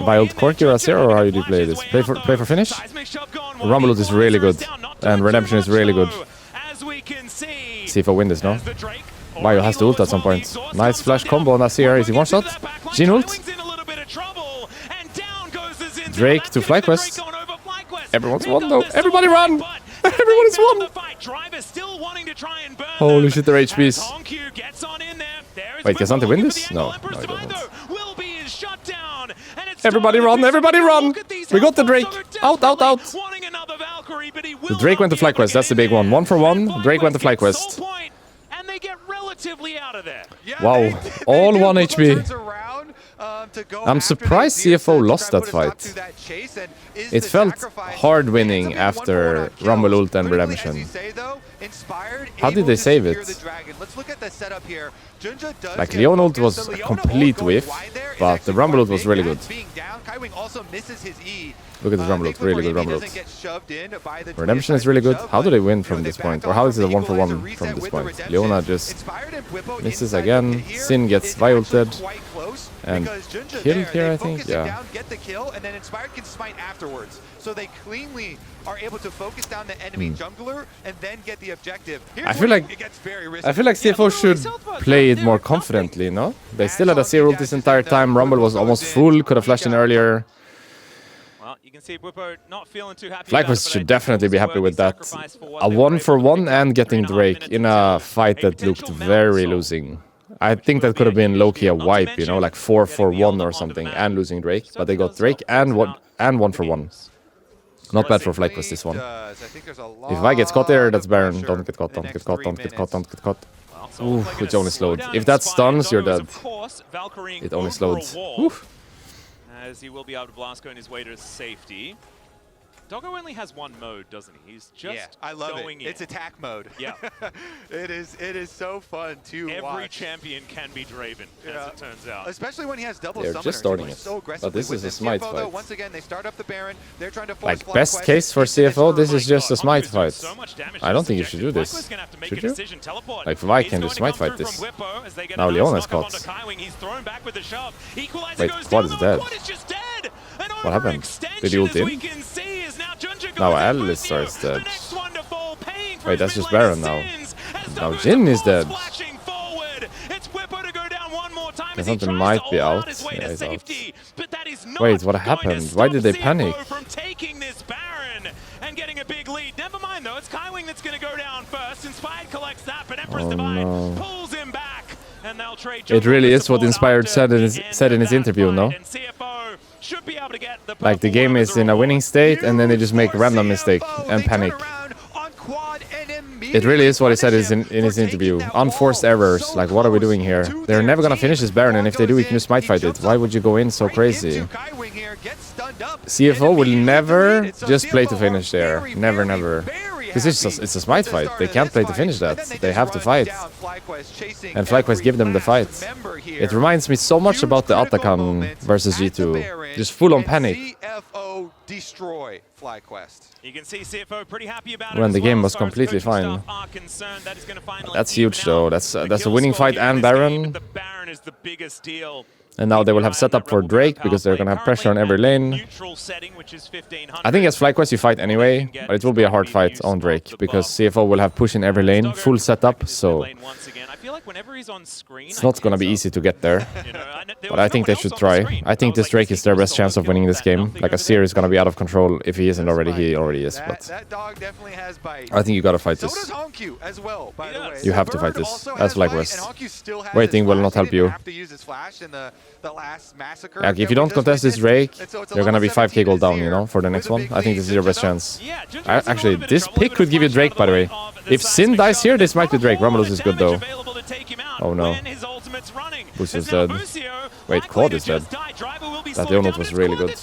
By old Corki or Asir, or how do you play this? Play for finish? Rumble is really good. And Redemption is really good. See if I win this, no? Bio has to ult at some point. Nice flash combo on Asir. Is he one shot? Jhin ult. Drake to FlyQuest. Everyone's won though. Everybody run! Everyone is won! Holy shit, their HPs. Wait, can Santi win this? No, he doesn't. Everybody run, everybody run! We got the Drake! Out! The Drake went to FlyQuest, that's the big one. 1 for 1, Drake went to FlyQuest. Wow, all 1 HP. I'm surprised CFO lost that fight. It felt hard winning after Rumble ult and Redemption. How did they save it? Like Leon ult was a complete whiff, but the Rumble ult was really good. Look at this Rumble ult, really good Rumble ult. Redemption is really good. How do they win from this point? Or how is it a 1 for 1 from this point? Leona just misses again. Sin gets Vi-ulted. And killed here, I think. Yeah. So they cleanly are able to focus down the enemy jungler and then get the objective. I feel like CFO should play it more confidently, no? They still had a zero ult this entire time. Rumble was almost full, could have flashed in earlier. Well, you can see Bwipo not feeling too happy. FlyQuest should definitely be happy with that. A 1 for 1 and getting Drake in a fight that looked very losing. I think that could have been low-key a wipe, you know, like 4 for 1 or something, and losing Drake. But they got Drake and 1 for 1. Not bad for FlyQuest, this one. If I get caught there, that's Baron. Don't get caught, don't get caught, don't get caught, don't get caught. Ooh, it's only slowed. If that stuns, you're dead. It only slowed. Oof. As he will be able to blast go in his way to safety. Doggo only has one mode, doesn't he? He's just I love going it. It's attack mode. Yeah. It is so fun to watch. Every champion can be Draven, as it turns out. Especially when he has double They're summoners. just starting it. So but this is a smite fight. Once again, they start up the Baron. They're trying to force like, best case for CFO, this is just a smite fight. I don't think you should do this. Should you? Like, Vi can do smite fight this. Now Leona is caught. Wait, Quad is dead. What happened? Did he ult in? Now Alistar is dead. Wait, that's just Baron now. Now Jhin is dead. Something might be out. Yeah, he's out. Wait, what happened? Why did they panic? Oh no. It really is what Inspired said in his interview, no? Like, the game is in a winning state and then they just make a random mistake and panic. It really is what he said in his interview. Unforced errors. Like, what are we doing here? They're never gonna finish this Baron, and if they do, we can just smite fight it. Why would you go in so crazy? CFO will never just play to finish there. Never, never. Because it's a smite fight. They can't play to finish that. They have to fight. And FlyQuest give them the fight. It reminds me so much about the Atakan versus G2. Just full on panic. Destroy FlyQuest. You can see CFO pretty happy about when the game was completely fine. That's huge though. That's a winning fight and Baron. The Baron is the biggest deal. And now they will have set up for Drake because they're gonna have pressure on every lane. I think as FlyQuest you fight anyway, but it will be a hard fight on Drake because CFO will have push in every lane, full setup, so it's not gonna be easy to get there. But I think they should try. I think this Drake is their best chance of winning this game. Like Azir is gonna be out of control. If he isn't already, he already is. But that dog definitely has bite. I think you gotta fight So this. does Honku as well, by the way. You have to Bird fight this also as has bite, FlyQuest. and Honku still has Waiting his will flash. not He help didn't you. have to use his flash in the last massacre Like, that if you we don't just contest this witnessed. Drake, And so it's a you're gonna be level 5k gold 17 down, you Azir know, for the next with a one. big I think lead. this is your best Jinja, chance. Yeah, Actually, this pick could give you Drake, by the way. If Sin dies here, this might be Drake. Romulus is good, though. Oh, no. Boost is dead. Wait, Quad is dead. That Leonut was really good.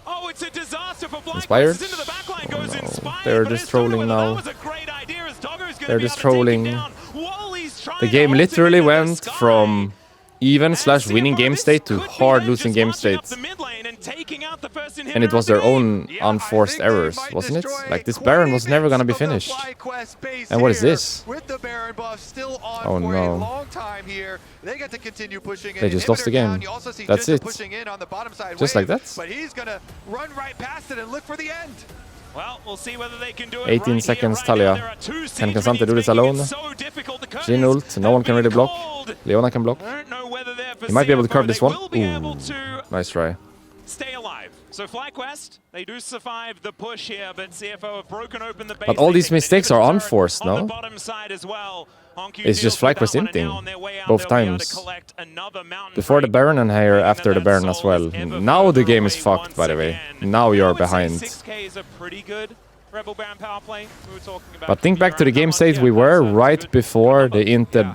Oh, it's a disaster for Inspired? Into the backline Oh, goes no. Inspired, They're but just it's not trolling whether now. that was a great idea as Doggo's gonna They're be just able to take trolling. him down. Wally's trying The to game ult him literally into the went sky. from even slash winning CFO, game this state to could be hard them losing just game marching up state. the mid lane and taking out the first And it inhibitor was of the their game. own Yeah, I unforced think they errors, might wasn't it? destroy Like, this quite Baron a was bit never gonna be of the finished. FlyQuest base And what is here. this? With the Baron buff still on Oh, for no. a long time here. They get to continue pushing They an just lost the inhibitor game. down. You also see That's Jinja it. pushing in on the bottom side Just wave, like that? But he's gonna run right past it and look for the end. Well, we'll see whether they can do it 18 right seconds, here, right Talia. now. There are two Can siege K'Sante do minions this making it alone? so difficult. The Jhin curtains ult, no one have can been really block. called. Leona can block. I don't know whether they're for He might be able to CFO, curve this they one. will be able Ooh, to nice try. stay alive. So FlyQuest, they do survive the push here, but CFO have broken open the base. But all They these take an mistakes are inhibitor unforced, on the no? bottom side as well. Honku It's just deals with FlyQuest that one, and inting. now on their way out, Both they'll be able to times. collect another mountain Before the break. Baron and here after the That Baron as soul well. is ever Now the further game is away fucked, once by the way. again. Now you're I would say behind. 6K is a pretty good Rebel Baron power play. We were talking about. But think back to the game state state we were right before they inted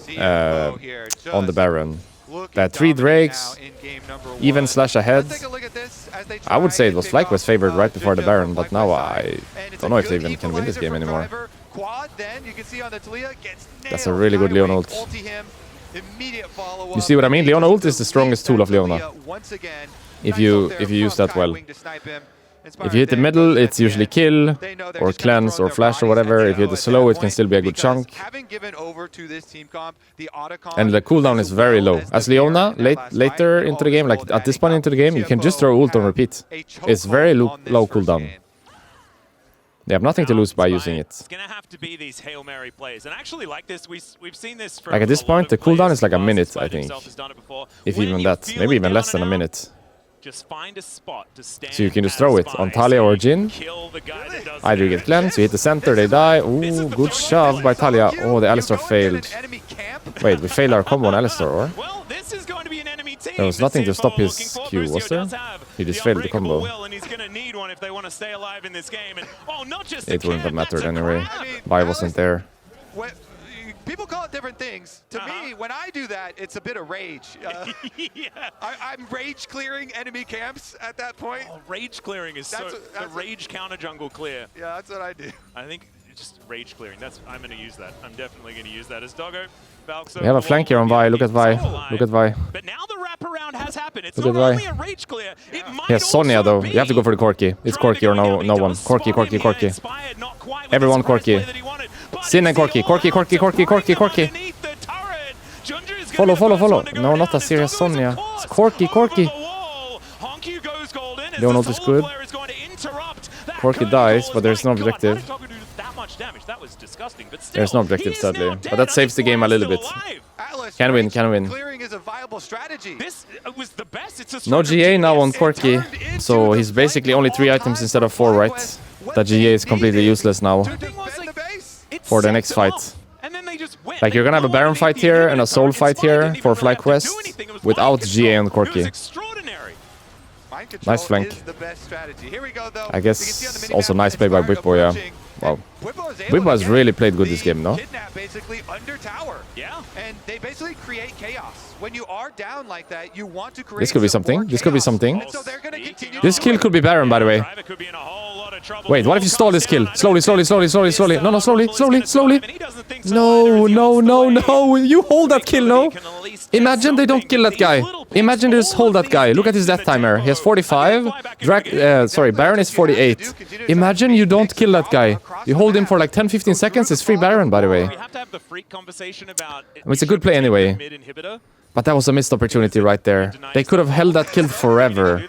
CFO here on the just Baron. looking That 3 dominant Drakes, now in game number even one. slash ahead. Let's take a look at this as they I would try say it to was pick FlyQuest off, favored right before the Jinja Baron, from but now FlyQuest I side. And it's don't a know if they good even can win this equalizer game from anymore. Driver. Quad, then you can see on the Talia gets That's a nailed. really good Nightwing Leona ult. ulti him, immediate follow-up. You see what I mean? He Leona just ult is the strongest deletes tool of that Leona. Talia once again. If Nice you- ult there if you use from that well. Nightwing to snipe him. If you hit the middle, it's usually kill, They know they're or just gonna cleanse, throw or their flash, or bodies whatever. at If you hit Neo the at slow, that it can point, still be a good because chunk. having given over to this team comp, the Otacon And the cooldown is very low. As Leona, later into the game, like at this point into the game, you can just throw ult on repeat. It's very low cooldown. They have nothing to lose by using it. It's gonna have to be these Hail Mary plays, and actually, like this, we've seen this. Like at this point, the cooldown is like a minute, I think. If even that, maybe even less than a minute. Just find a spot to stand. So you can just throw it on Talia or Jhin. Either you get cleansed, you hit the center, they die. Ooh, good shove by Talia. Oh, the Alistar failed. Wait, we failed our combo on Alistar, or? Well, this is going to be an enemy team. There was nothing to stop his Q, was there? He just failed the combo. And he's going to need one if they want to stay alive in this game. And, oh, not just It wouldn't have mattered anyway. I mean, Vi wasn't there. People call it different things. To me, when I do that, it's a bit of rage. Yeah. I'm rage clearing enemy camps at that point. Oh, rage clearing is That's so what- that's the what- rage counter jungle clear. Yeah, that's what I do. I think just rage clearing. I'm going to use that. I'm definitely going to use that as Doggo. Valk, We have a flank here on Vi. Look at Vi. Look at Vi. But now the wraparound has happened. It's Look not at only Vi. a rage clear. It might He has Sonya also though. You have to go for the Corki. It's trying to Corki go or no down. no He one. does Corki, spot him Corki, here. Corki. Inspired, not quite with Everyone the express Corki. play that he wanted, but Sin and he's Corki, still Corki, allowed Corki, to Corki, pry Corki, from Corki. underneath the turret. Junja is Follow, gonna be the follow, first follow. one to go No, down not a as serious Doggo's, of Sonya. course, It's Corki, over Corki. the wall. Honku goes golden as Leonard the is solo good. player is going to interrupt that Corki curtain dies, goal. but there's My no God, objective. how did Doggo do that much damage? That was disgusting, but still, There's no objective, he is sadly. now But dead. that saves the game a little Still bit. alive. Atlas, Can win, rage can win. Clearing is a viable strategy. This was the best. It's a No stroke of GA now on genius. Corki. So he's basically only 3 items instead of 4, right? That GA is completely useless now To thing was, defend like, the base. It for the set next them fight. off, and then they just went. Like, you're gonna have a Baron fight here and a Soul fight here for FlyQuest without GA and Corki. Extraordinary. Mind control Nice flank. is the best strategy. Here we go, though. I You guess can see on the also minimap, nice play by Inspired Bwipo, yeah. approaching, Wow. and Bwipo is able Bwipo to has get really played good this the game, no? Kidnap basically under tower. Yeah. And they basically create chaos. When you are down like that, you want to create This could be some something. more This could be chaos. something. And so they're going to continue This to kill do it. could be Baron, by the way. Driver could be in a whole lot of trouble. Wait, what if you stall this kill? Slowly, slowly, slowly, slowly, slowly. No, no, slowly, slowly, slowly. No, No, no, no, no. You hold that kill, no? Imagine they don't kill that guy. Imagine they just hold that guy. Look at his death timer. He has 45. Baron is 48. Imagine you don't kill that guy. You hold him for like 10-15 seconds. It's free Baron, by the way. We have to have the freak conversation about It's a good play anyway. mid inhibitor. But that was a missed opportunity right there. They could have held that kill forever.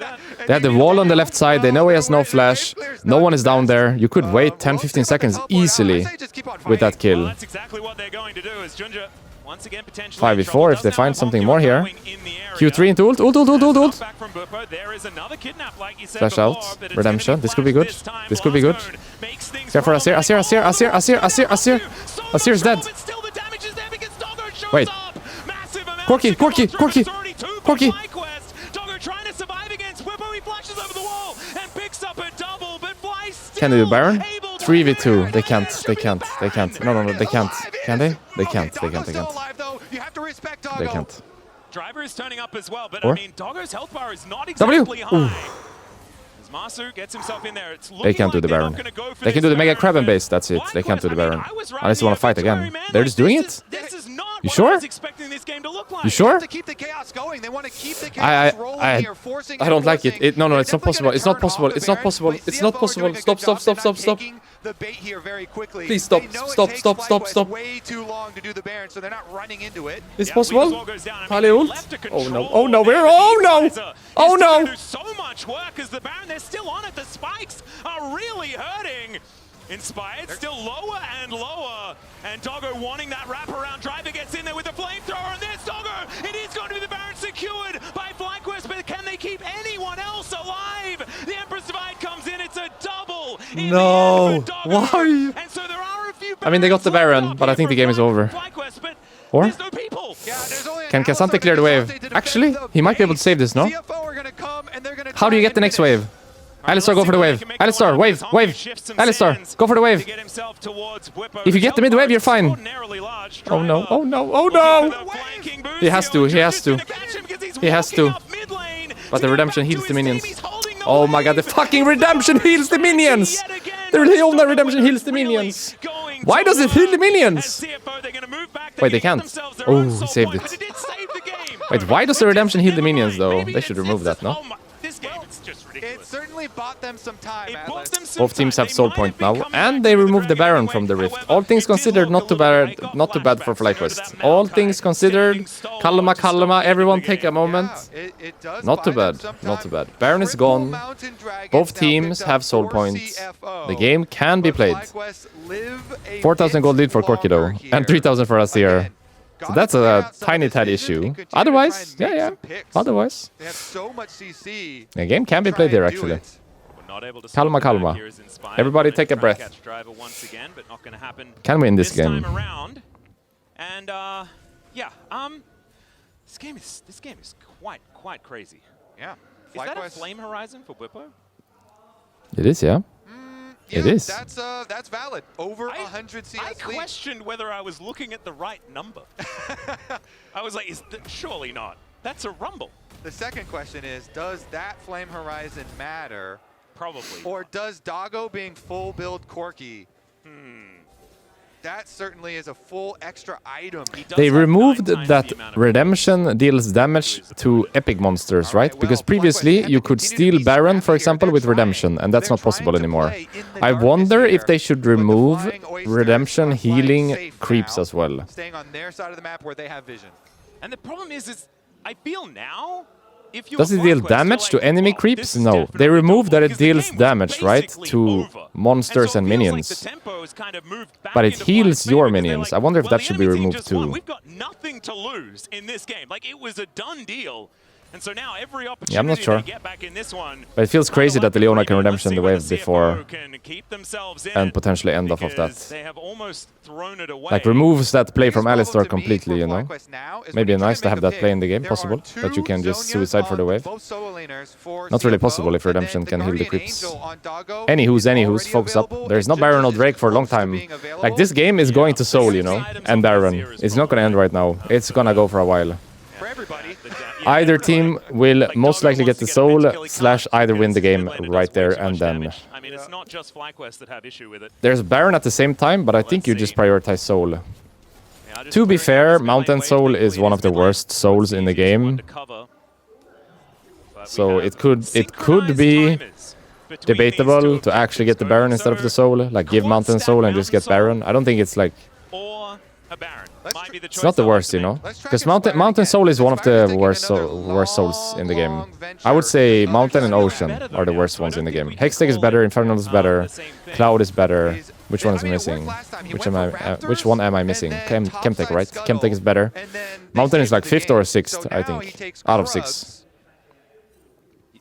They had the wall on the left side. They know he has no flash. No one is down there. You could wait 10-15 seconds easily with that kill. That's exactly what they're going to do as Junja once again potentially 5v4 if they find something more here. Q3 into ult. Ult. Flash out. Redemption. This could be good. This could be good. Careful, Azir. Azir's dead. Wait. Corki. Can they do Baron? 3v2. They can't. No, they can't. Can they? They can't. They can't. Driver is turning up as well, but Or? I mean, Doggo's health bar is not exactly high. As Masu gets himself in there, it's They can't do the Baron. They can do the Mega Kraben base, that's it. They can't do the Baron. Unless they want to fight again. They're just doing it? This is not You what sure? I was expecting this game to look like. You sure? To keep the chaos going. They want to keep the chaos rolling here, forcing I don't like it. forcing. No, They're it's not definitely possible. gonna It's not turn possible. off the It's not Baron, possible. but It's not CFO are possible. doing a good job Stop. at not taking the bait here very quickly. Please stop. They know it Stop. takes Stop. FlyQuest way too long to do the Baron, so they're not running into it. It's Yeah, possible? Weezor goes down. I mean, Tali he ult? left to Oh no. control Oh no. there, We're. but Oh these no. guys are- Oh they're still no. gonna do so much work as the Baron, they're still on it. The spikes are really hurting. Inspired, still lower and lower. And Doggo wanting that wraparound. Driver gets in there with the flamethrower, and there's Doggo. It is going to be the Baron secured by FlyQuest, but can they keep anyone else alive? The Empress Divide comes in, it's a double. In No. the end for Doggo. Why? And so there are a few I mean, they got the Barons Baron, left but I up think the here game is for over. FlyQuest, but Or? there's no people. Yeah, there's only an Can Alistar K'Sante clear the wave? to defend Actually, the he might be able to base. save this, no? CFO are gonna come and they're gonna How do you try get the and next finish. wave? Alistar, go for the wave. Alistar, wave. Alistar, go for the wave. If you get the mid wave, you're fine. Oh no. Oh no. Oh no. He has to. But the redemption heals the minions. Oh my god, the fucking redemption heals the minions! The Leona redemption heals the minions! Why does it heal the minions? Wait, they can't. Oh, he saved it. Wait, why does the redemption heal the minions though? They should remove that, no? This game, it's just It ridiculous. certainly bought them some time, Atlas. Both teams have soul point now, and they removed the Baron from the rift. All things considered, not too bad for FlyQuest. All things considered, Kalma, everyone take a moment. It does Not too buy them bad, some not time. too bad. Baron is Triple gone. Mountain Dragons Both now teams picked have up soul for points. CFO. The game can be But played. FlyQuest live a 4,000 gold bit lead for Corki though, longer and here. 3,000 for Azir. Again, So gotta that's play a out some tiny tad decisions issue. and continue to try Otherwise, and make yeah. some picks. Otherwise, They have so much CC. the game can be Try played here and do actually. it. Kalma. Everybody take a breath. Can win this game. Time around. And yeah, this game is quite crazy. Yeah. Is that a FlyQuest. flame horizon for Bwipo? It is, yeah. Yeah, It is. That's valid. Over 100 CS I lead. questioned whether I was looking at the right number. I was like, surely not. That's a rumble. The second question is, does that Flame Horizon matter? Probably. Or does Doggo being full build Corki? That certainly is a full extra item. He does They have removed 9 times that the amount of redemption deals damage to epic monsters, right? well, Because FlyQuest previously have you to could continue to steal be Baron, scrappy for here. example, They're with trying. redemption, and that's They're not possible trying to anymore. play in the I darkness wonder if here, they should but the remove Flying Oysters redemption are flying healing safe creeps now, as well. Staying on their side of the map where they have vision. And the problem is I feel now, if you Does it deal damage to enemy creeps? No. They remove that it deals damage, right? To monsters and minions. But it heals your minions. I wonder if that should be removed too. We've got nothing to lose in this game. Like, it was a done deal. And so now every opportunity Yeah, I'm not sure. they get back in this one, But it feels crazy that the Leona can redemption the wave Let's see before whether CFO can keep themselves in and it, potentially end off of because that. They have almost thrown it away. Like removes that play from Biggest Alistar problem to me completely, for you know? FlyQuest now is Maybe when you try nice to make have a that pick, play in the game, there possible, are that you can just two suicide for the Zhonya's wave. on both solo laners for Not really CFO, possible if and then redemption the can heal the Guardian creeps. Angel on Doggo Anywho's, is already focus up. available, There's and no Baron or Junja is Drake for a long close to time. being available. Like, this game is going to Soul, you know? And Baron. It's not gonna end right now. It's gonna go for a while. For everybody. Either team will most likely get the Soul / either win the game right there and then. I mean, it's not just FlyQuest that have issue with it. There's Baron at the same time, but I think you just prioritize Soul. To be fair, Mountain Soul is one of the worst souls in the game. So it could be debatable to actually get the Baron instead of the Soul. Like, give Mountain Soul and just get Baron. I don't think it's like... Or a Baron. Might be the It's not the worst, you know, because Mountain Soul is one of the worst souls in the game. I would say Mountain and Ocean are the worst ones in the game. Hextech is better, Infernal is better, Cloud is better. Which one is missing? Which one am I missing? Chemtech, right? Chemtech is better. Mountain is like 5th or 6th, I think, out of 6.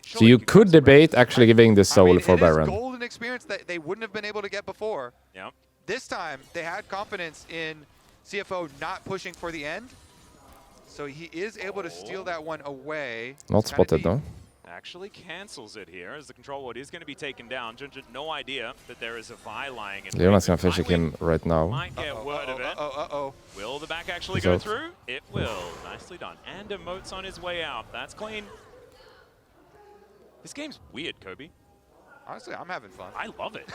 So you could debate actually giving the Soul for Baron. Golden experience that they wouldn't have been able to get before. Yeah. This time, they had confidence in CFO not pushing for the end. So he is able to steal that one away. Not spotted though. Actually cancels it here as the control ward is going to be taken down. Junja, no idea that there is a Vi lying in. Leonard's gonna fish him right now. Might get word of it. Will the back actually He's go out. through? It will. Nicely done. And Emote's on his way out. That's clean. This game's weird, Kobe. Honestly, I'm having fun. I love it.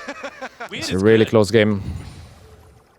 Weird It's is a really good. close game.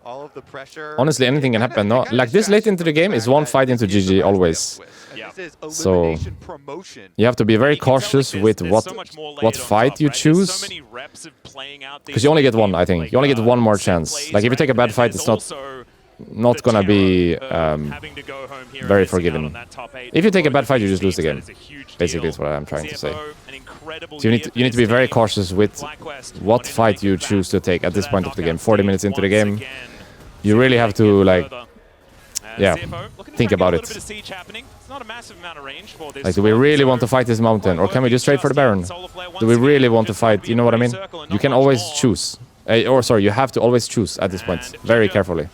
All of the pressure. Honestly, anything can happen. No, like this late into the game is one fight into GG always. Yeah. This is So elimination promotion. you have to be very You can tell, like, cautious there's- with there's what so much more layered what on fight top, you right? There's choose. so many reps of playing out Because you only get these one, I think. You only get one more set chance. plays, Like if you take a right? bad fight, There's it's not also not the gonna be terror of having to go home here and very missing out forgiving. on that top 8 If you take a for bad both fight, you of just these lose the teams, game. that is a huge Basically, is deal. what I'm trying to say. CFO, an incredible So you year for need to be this very team. cautious with FlyQuest what wanting to fight make you it back choose to take at to this that point of the game. knockout 40 stage minutes into the once game, again. you really have to like yeah, CFO looking to think try and get about a it. little bit of siege happening. It's not a massive amount of range for this Like, do we squad, really so want to fight this Mountain, or can we just trade for the Baron? Solar Flare Do we once really again, want to just gonna fight? be You know what I a mean? circle and You not can much always more. choose. Or sorry, you have to always choose at this point. And Very Junja carefully.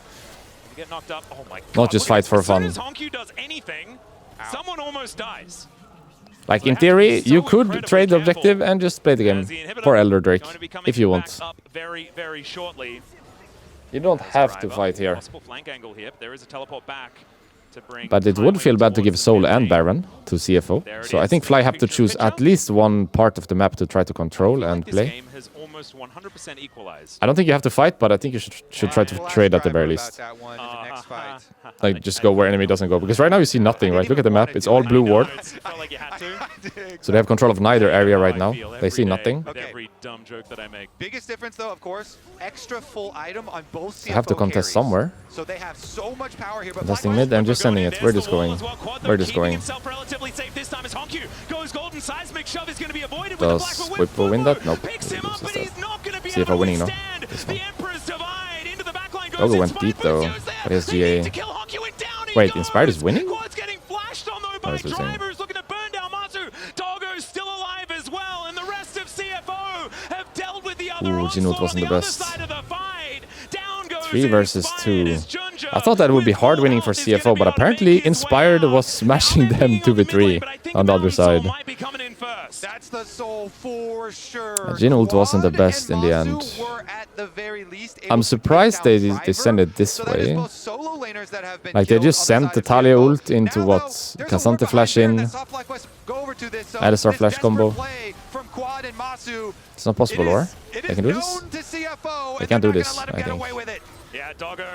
Get knocked up. Oh my God. Not just Look fight at for this. As soon fun. as Honku does anything, someone almost dies. Like So in they have to be theory, so you could incredibly trade the careful objective and just play the game as the inhibitor for Elder Drake going to be coming if you back want. up very, very shortly. You don't have to Driver, fight here. Possible flank angle here. But there is a teleport back to bring. But it would feel bad to give Soul and Baron to CFO. So I think Fly have to choose at least one part of the map to try to control and This play. game has almost 100% equalized. I don't think you have to fight, but I think you should try to trade at the very least. Like just go where enemy doesn't go. Because right now you see nothing, right? Look at the map. It's all blue ward. It felt like you had to. So they have control of neither area right now. I feel They see every day nothing. with every dumb joke that I make. Biggest difference, though, of course, extra full item on both CFO They have to contest carries. somewhere. So they have so much power here. But Contesting mid and just sending it. Where this going? Where this going? Himself relatively safe this time as Honku goes golden. Seismic shove is going to be avoided Does with the Whippo win that? Nope. Picks him up, but he's not going to be See if able I'm winning to now. withstand This the one. Emperor's divide into the backline. Doggo went deep though, but he has GA. Wait, Inspired is winning? Quad's getting flashed on though by he's losing. drivers looking to burn down Matsu. Doggo's still alive as well, and the rest of CFO have dealt with the other Ooh, onslaught Jinwood wasn't on the other best. side of the fight. Down goes 3 versus Inspired 2. as Junja I thought that would be with hard full winning for health is gonna CFO, be but able to apparently make his way Inspired out. was smashing Now them they're being 2v3 but I think on the other Mountain Soul side. might be coming in first. That's the soul for sure. Jinwood wasn't the Quad best and in the Masu end. were at the very least I'm able to surprised take they down send it this So that is way. both solo laners that have been Like they killed just on the sent side the of Talia CFO. ult into Now, what? though, there's a Cassante ward flash behind in. there that FlyQuest go over to this, so Alistar this flash desperate combo. play from Quad and Masu. It's not possible, or? It They is can do this? known to CFO, They and can't they're do not this, gonna let him I get think. away with it. Yeah, Doggo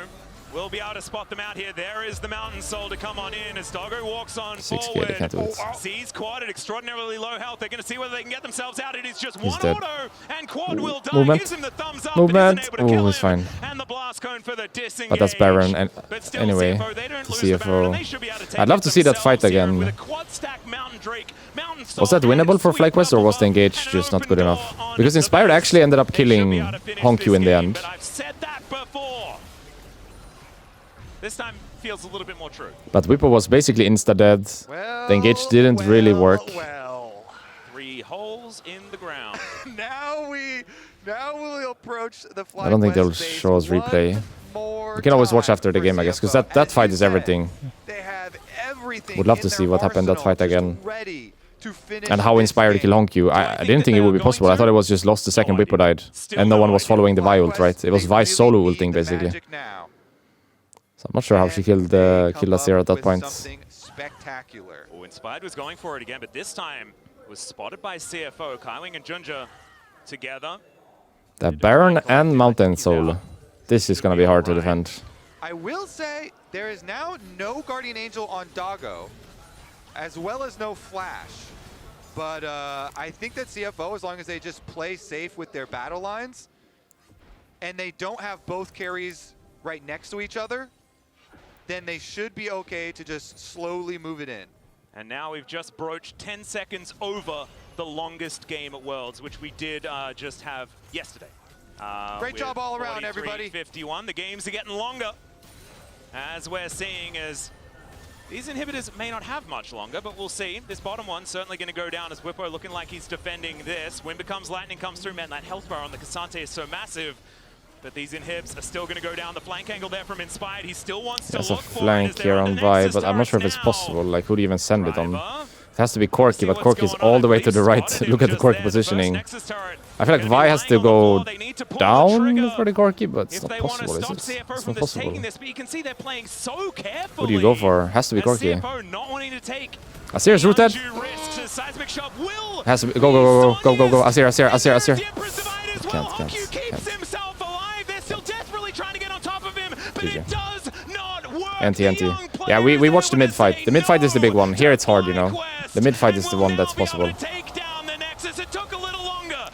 will be able to spot them out here. There is the Mountain Soul to come on in as Doggo walks on 6k, forward. they can't do it. Sees Quad at extraordinarily low health. They're going to see whether they can get themselves out. It is just He's one dead. auto, and Quad will die. Movement. Gives him the thumbs up, Movement. but isn't able to kill Oh, it's him. fine. And the blast cone for the disengage. But that's Baron, and But still, anyway, CFO, they don't the lose the Baron, and CFO. they should be able to take I'd love it to see that fight themselves here again. with a quad stack Mountain Drake, Mountain Soul, Was that and winnable for sweet FlyQuest, or was the purple engage buff, just and an not good open enough? door on Because the Inspired base. actually ended up They should killing be able to finish Honku this in the game, end. but I've said that before. This time feels a little bit more true. But Whippo was basically insta-dead. Well, The engage didn't really work. Well. 3 holes in the ground. Now we'll approach the FlyQuest I don't think they'll base show us replay. one more We can always watch time after the for game, I guess, because CFO. that As fight you is said, everything. They have everything Would love in to see their what happened that fight arsenal, again. just ready to finish And how this Inspired game. kill Honku. I didn't think it would be possible. I thought it was just lost the second Whippo died. And no one was following the Vi ult, right? It was They Vi really solo need ulting, the basically. magic now. So I'm not sure how she killed They come Azir up at that with point. something spectacular. Oh, Inspired was going for it again, but this time was spotted by CFO. Kailing and Junja together. The Baron and Mountain Soul. This is gonna be hard to defend. I will say there is now no Guardian Angel on Doggo, as well as no Flash. But I think that CFO, as long as they just play safe with their battle lines, and they don't have both carries right next to each other, then they should be okay to just slowly move it in. And now we've just broached 10 seconds over the longest game at Worlds, which we did just have yesterday. Great job all around, everybody. 51. The games are getting longer, as we're seeing, as these inhibitors may not have much longer, but we'll see. This bottom one's certainly going to go down as Whippo looking like he's defending this. Wind becomes lightning, comes through. Man, that health bar on the K'Sante is so massive. But these inhibs are still going to go down. The flank angle there from Inspired. He still wants to There's look a for flank here on Vi, but I'm not sure if it's possible. Like, who do you even send it on? It has to be Corki, but Corki is all the way to the right. Look at the Corki positioning. I feel like Vi has to go down for the Corki, but it's not possible, is it? It's not possible. What do you go for? Has to be Corki. Azir is rooted. Has to be. Go. Azir. Can't. NT. Yeah, we watched the mid fight. The mid fight is the big one. Here it's hard, you know. The mid fight is the one that's possible.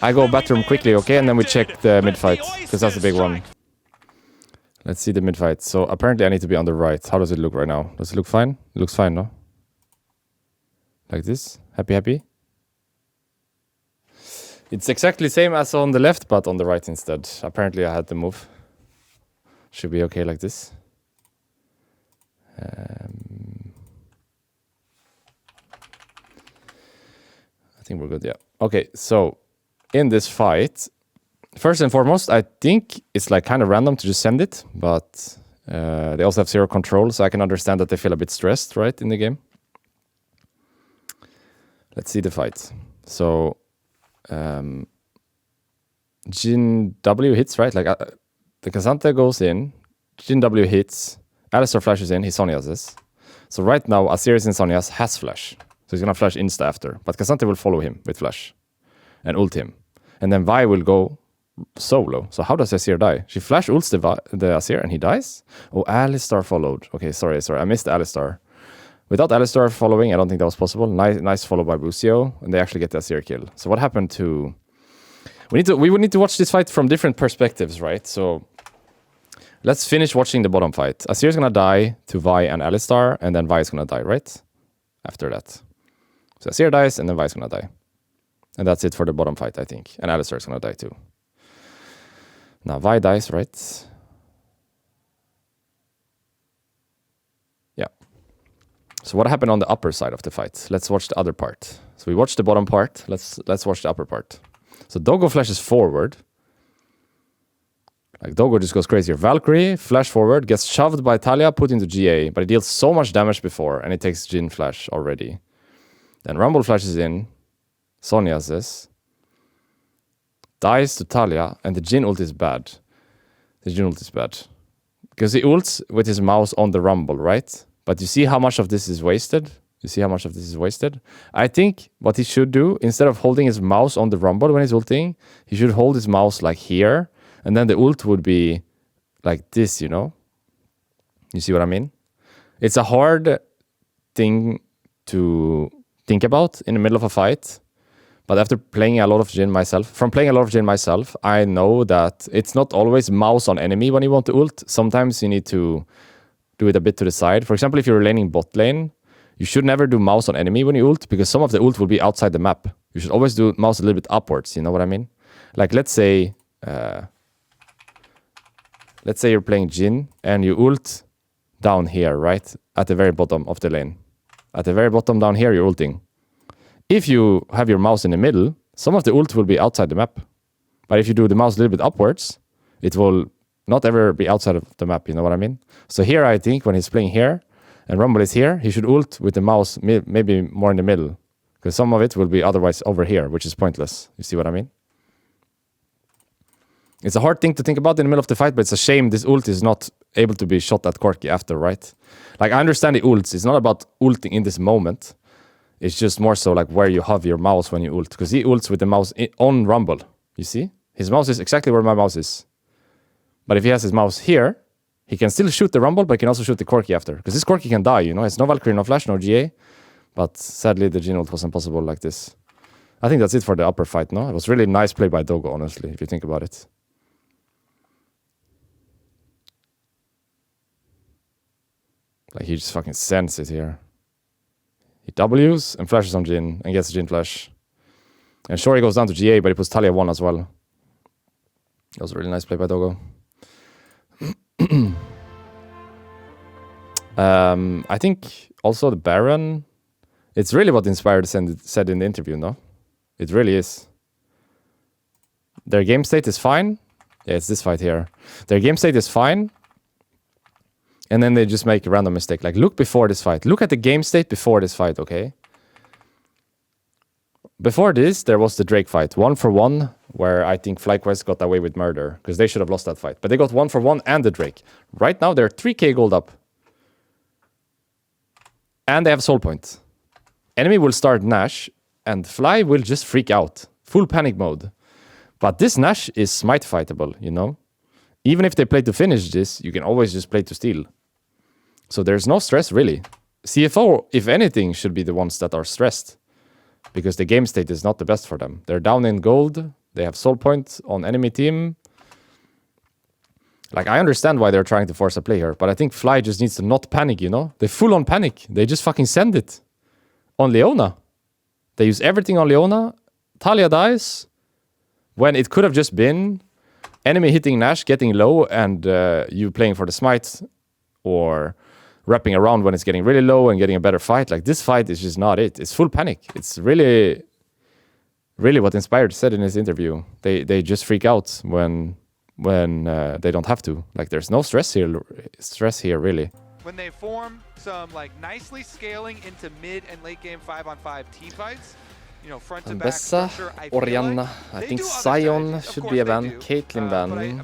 I go bathroom quickly, okay, and then we check the mid fight because that's the big one. Let's see the mid fight. So apparently I need to be on the right. How does it look right now? Does it look fine? It looks fine, no? Like this. Happy. It's exactly the same as on the left, but on the right instead. Apparently I had to move. Should be okay like this. I think we're good, yeah. Okay, so in this fight, first and foremost, I think it's like kind of random to just send it, but they also have zero control, so I can understand that they feel a bit stressed, right, in the game. Let's see the fight. So, Jhin W hits, right? Like, the K'Sante goes in, Jhin W hits, Alistar flashes in, he Sonya's this. So right now, Azir in Sonya's has flash. So he's gonna flash insta after. But K'Sante will follow him with flash. And ult him. And then Vi will go solo. So how does Azir die? She flash ults the Azir and he dies? Oh, Alistar followed. Okay, sorry. I missed Alistar. Without Alistar following, I don't think that was possible. Nice follow by Busio. And they actually get the Azir kill. So what happened to... We would need to watch this fight from different perspectives, right? So... let's finish watching the bottom fight. Azir is gonna die to Vi and Alistar, and then Vi is gonna die, right? After that. So Azir dies, and then Vi is gonna die. And that's it for the bottom fight, I think. And Alistar is gonna die too. Now Vi dies, right? Yeah. So what happened on the upper side of the fight? Let's watch the other part. So we watched the bottom part. Let's watch the upper part. So Dogo flashes forward. Like, Dogo just goes crazy here. Valkyrie, flash forward, gets shoved by Talia, put into GA, but it deals so much damage before, and it takes Jhin flash already. Then Rumble flashes in, Sonya's this, dies to Talia, and the Jhin ult is bad. Because he ults with his mouse on the Rumble, right? But you see how much of this is wasted? I think what he should do, instead of holding his mouse on the Rumble when he's ulting, he should hold his mouse like here, and then the ult would be like this, you know? You see what I mean? It's a hard thing to think about in the middle of a fight. But after playing a lot of Jhin myself, I know that it's not always mouse on enemy when you want to ult. Sometimes you need to do it a bit to the side. For example, if you're laning bot lane, you should never do mouse on enemy when you ult, because some of the ult will be outside the map. You should always do mouse a little bit upwards, you know what I mean? Like, let's say you're playing Jhin and you ult down here, right? At the very bottom of the lane. At the very bottom down here, you're ulting. If you have your mouse in the middle, some of the ult will be outside the map. But if you do the mouse a little bit upwards, it will not ever be outside of the map, you know what I mean? So here, I think, when he's playing here, and Rumble is here, he should ult with the mouse maybe more in the middle. Because some of it will be otherwise over here, which is pointless. You see what I mean? It's a hard thing to think about in the middle of the fight, but it's a shame this ult is not able to be shot at Corki after, right? Like, I understand the ults. It's not about ulting in this moment. It's just more so like where you have your mouse when you ult. Because he ults with the mouse on Rumble. You see? His mouse is exactly where my mouse is. But if he has his mouse here, he can still shoot the Rumble, but he can also shoot the Corki after. Because this Corki can die, you know? It's no Valkyrie, no Flash, no GA. But sadly, the Jhin ult wasn't possible like this. I think that's it for the upper fight, no? It was really nice play by Dogo, honestly, if you think about it. Like, he just fucking sends it here. He W's and flashes on Jhin and gets a Jhin flash. And sure, he goes down to GA, but he puts Talia 1 as well. That was a really nice play by Dogo. I think also the Baron, it's really what Inspired said in the interview, no? It really is. Their game state is fine. Yeah, it's this fight here. Their game state is fine. And then they just make a random mistake. Like, look before this fight. Look at the game state before this fight, okay? Before this, there was the Drake fight. 1-for-1, where I think FlyQuest got away with murder. Because they should have lost that fight. But they got 1-for-1 and the Drake. Right now, they're 3k gold up. And they have Soul Point. Enemy will start Nash. And Fly will just freak out. Full panic mode. But this Nash is smite fightable, you know? Even if they play to finish this, you can always just play to steal. So there's no stress, really. CFO, if anything, should be the ones that are stressed. Because the game state is not the best for them. They're down in gold. They have Soul Point on enemy team. Like, I understand why they're trying to force a play here. But I think Fly just needs to not panic, you know? They full on panic. They just fucking send it. On Leona. They use everything on Leona. Talia dies. When it could have just been enemy hitting Nash, getting low, and you playing for the smite. Or wrapping around when it's getting really low and getting a better fight. Like, this fight is just not it. It's full panic. It's really, really what Inspired said in his interview. They just freak out when they don't have to. Like, there's no stress here, really. When they form some like nicely scaling into mid and late game 5-on-5 team fights, you know, front to back structure, Orianna. I think Sion should be a ban. Caitlyn ban.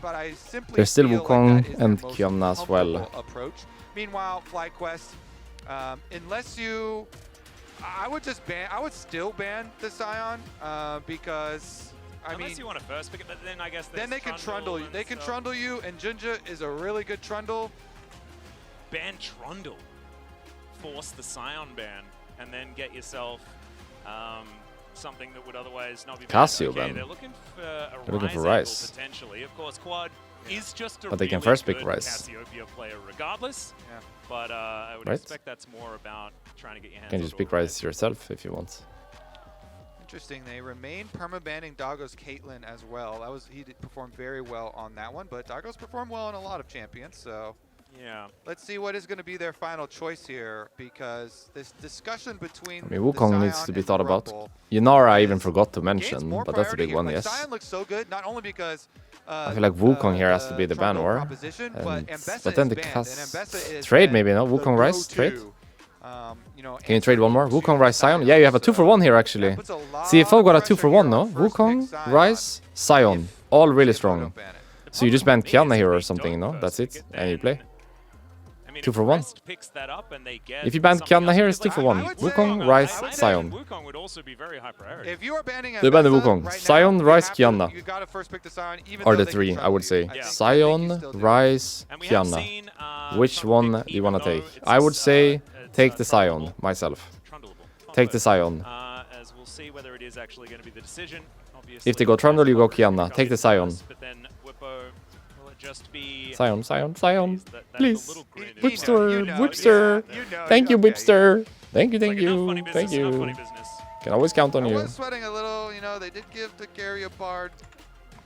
There's still Wukong and Qiyana as well. Approach. Meanwhile, FlyQuest, unless you, I would still ban the Sion because unless you want to first pick it, but then I guess then they can trundle you. They can trundle you, and Junja is a really good trundle. Ban Trundle. Force the Sion ban, and then get yourself something that would otherwise not be banned. Casio ban. They're looking for Ryze potentially. Of course, Quad is just a but they can really first pick good Ryze. Cassiopeia player regardless. Yeah. But I would expect that's more about trying to get your hands You can just pick Ryze yourself if you want. Interesting. They remain perma-banning Doggo's Caitlyn as well. He did perform very well on that one, but Doggo's performed well on a lot of champions, so yeah. Let's see what is going to be their final choice here, because this discussion between Wukong needs to be thought about. Yunara I even forgot to mention, but that's a big one, yes. Sion looks so good, not only because I feel like Wukong here has to be the ban, or but then the trade maybe, no? Wukong Ryze trade? Can you trade one more? Wukong Ryze Sion? Yeah, you have a 2-for-1 here actually. CFO got a 2-for-1, no? Wukong, Ryze, Sion, all really strong. So you just ban Qiyana here or something, no? That's it, and you play. 2-for-1. If you ban Qiyana here, it's 2-for-1. Wukong, Ryze, Sion. If you are banning They ban the Wukong. right Sion, now, Ryze, Qiyana. you gotta first pick the Sion, even Or though the they three, can I would trundle say. you. Sion, Ryze, Qiyana. Which one do you want to take? I would say take the Sion myself. Take the Sion. As we'll see whether it is actually going to be the decision. If they go Trundle, you go Qiyana. Take the Sion. But then Whippo, will it just be Sion, Sion. that's Please. a little grin. Whipster. Thank you, Whipster. Thank you, thank you. Thank you. Business. Can always count on I you. was sweating a little, you know, they did give the Carrier Bard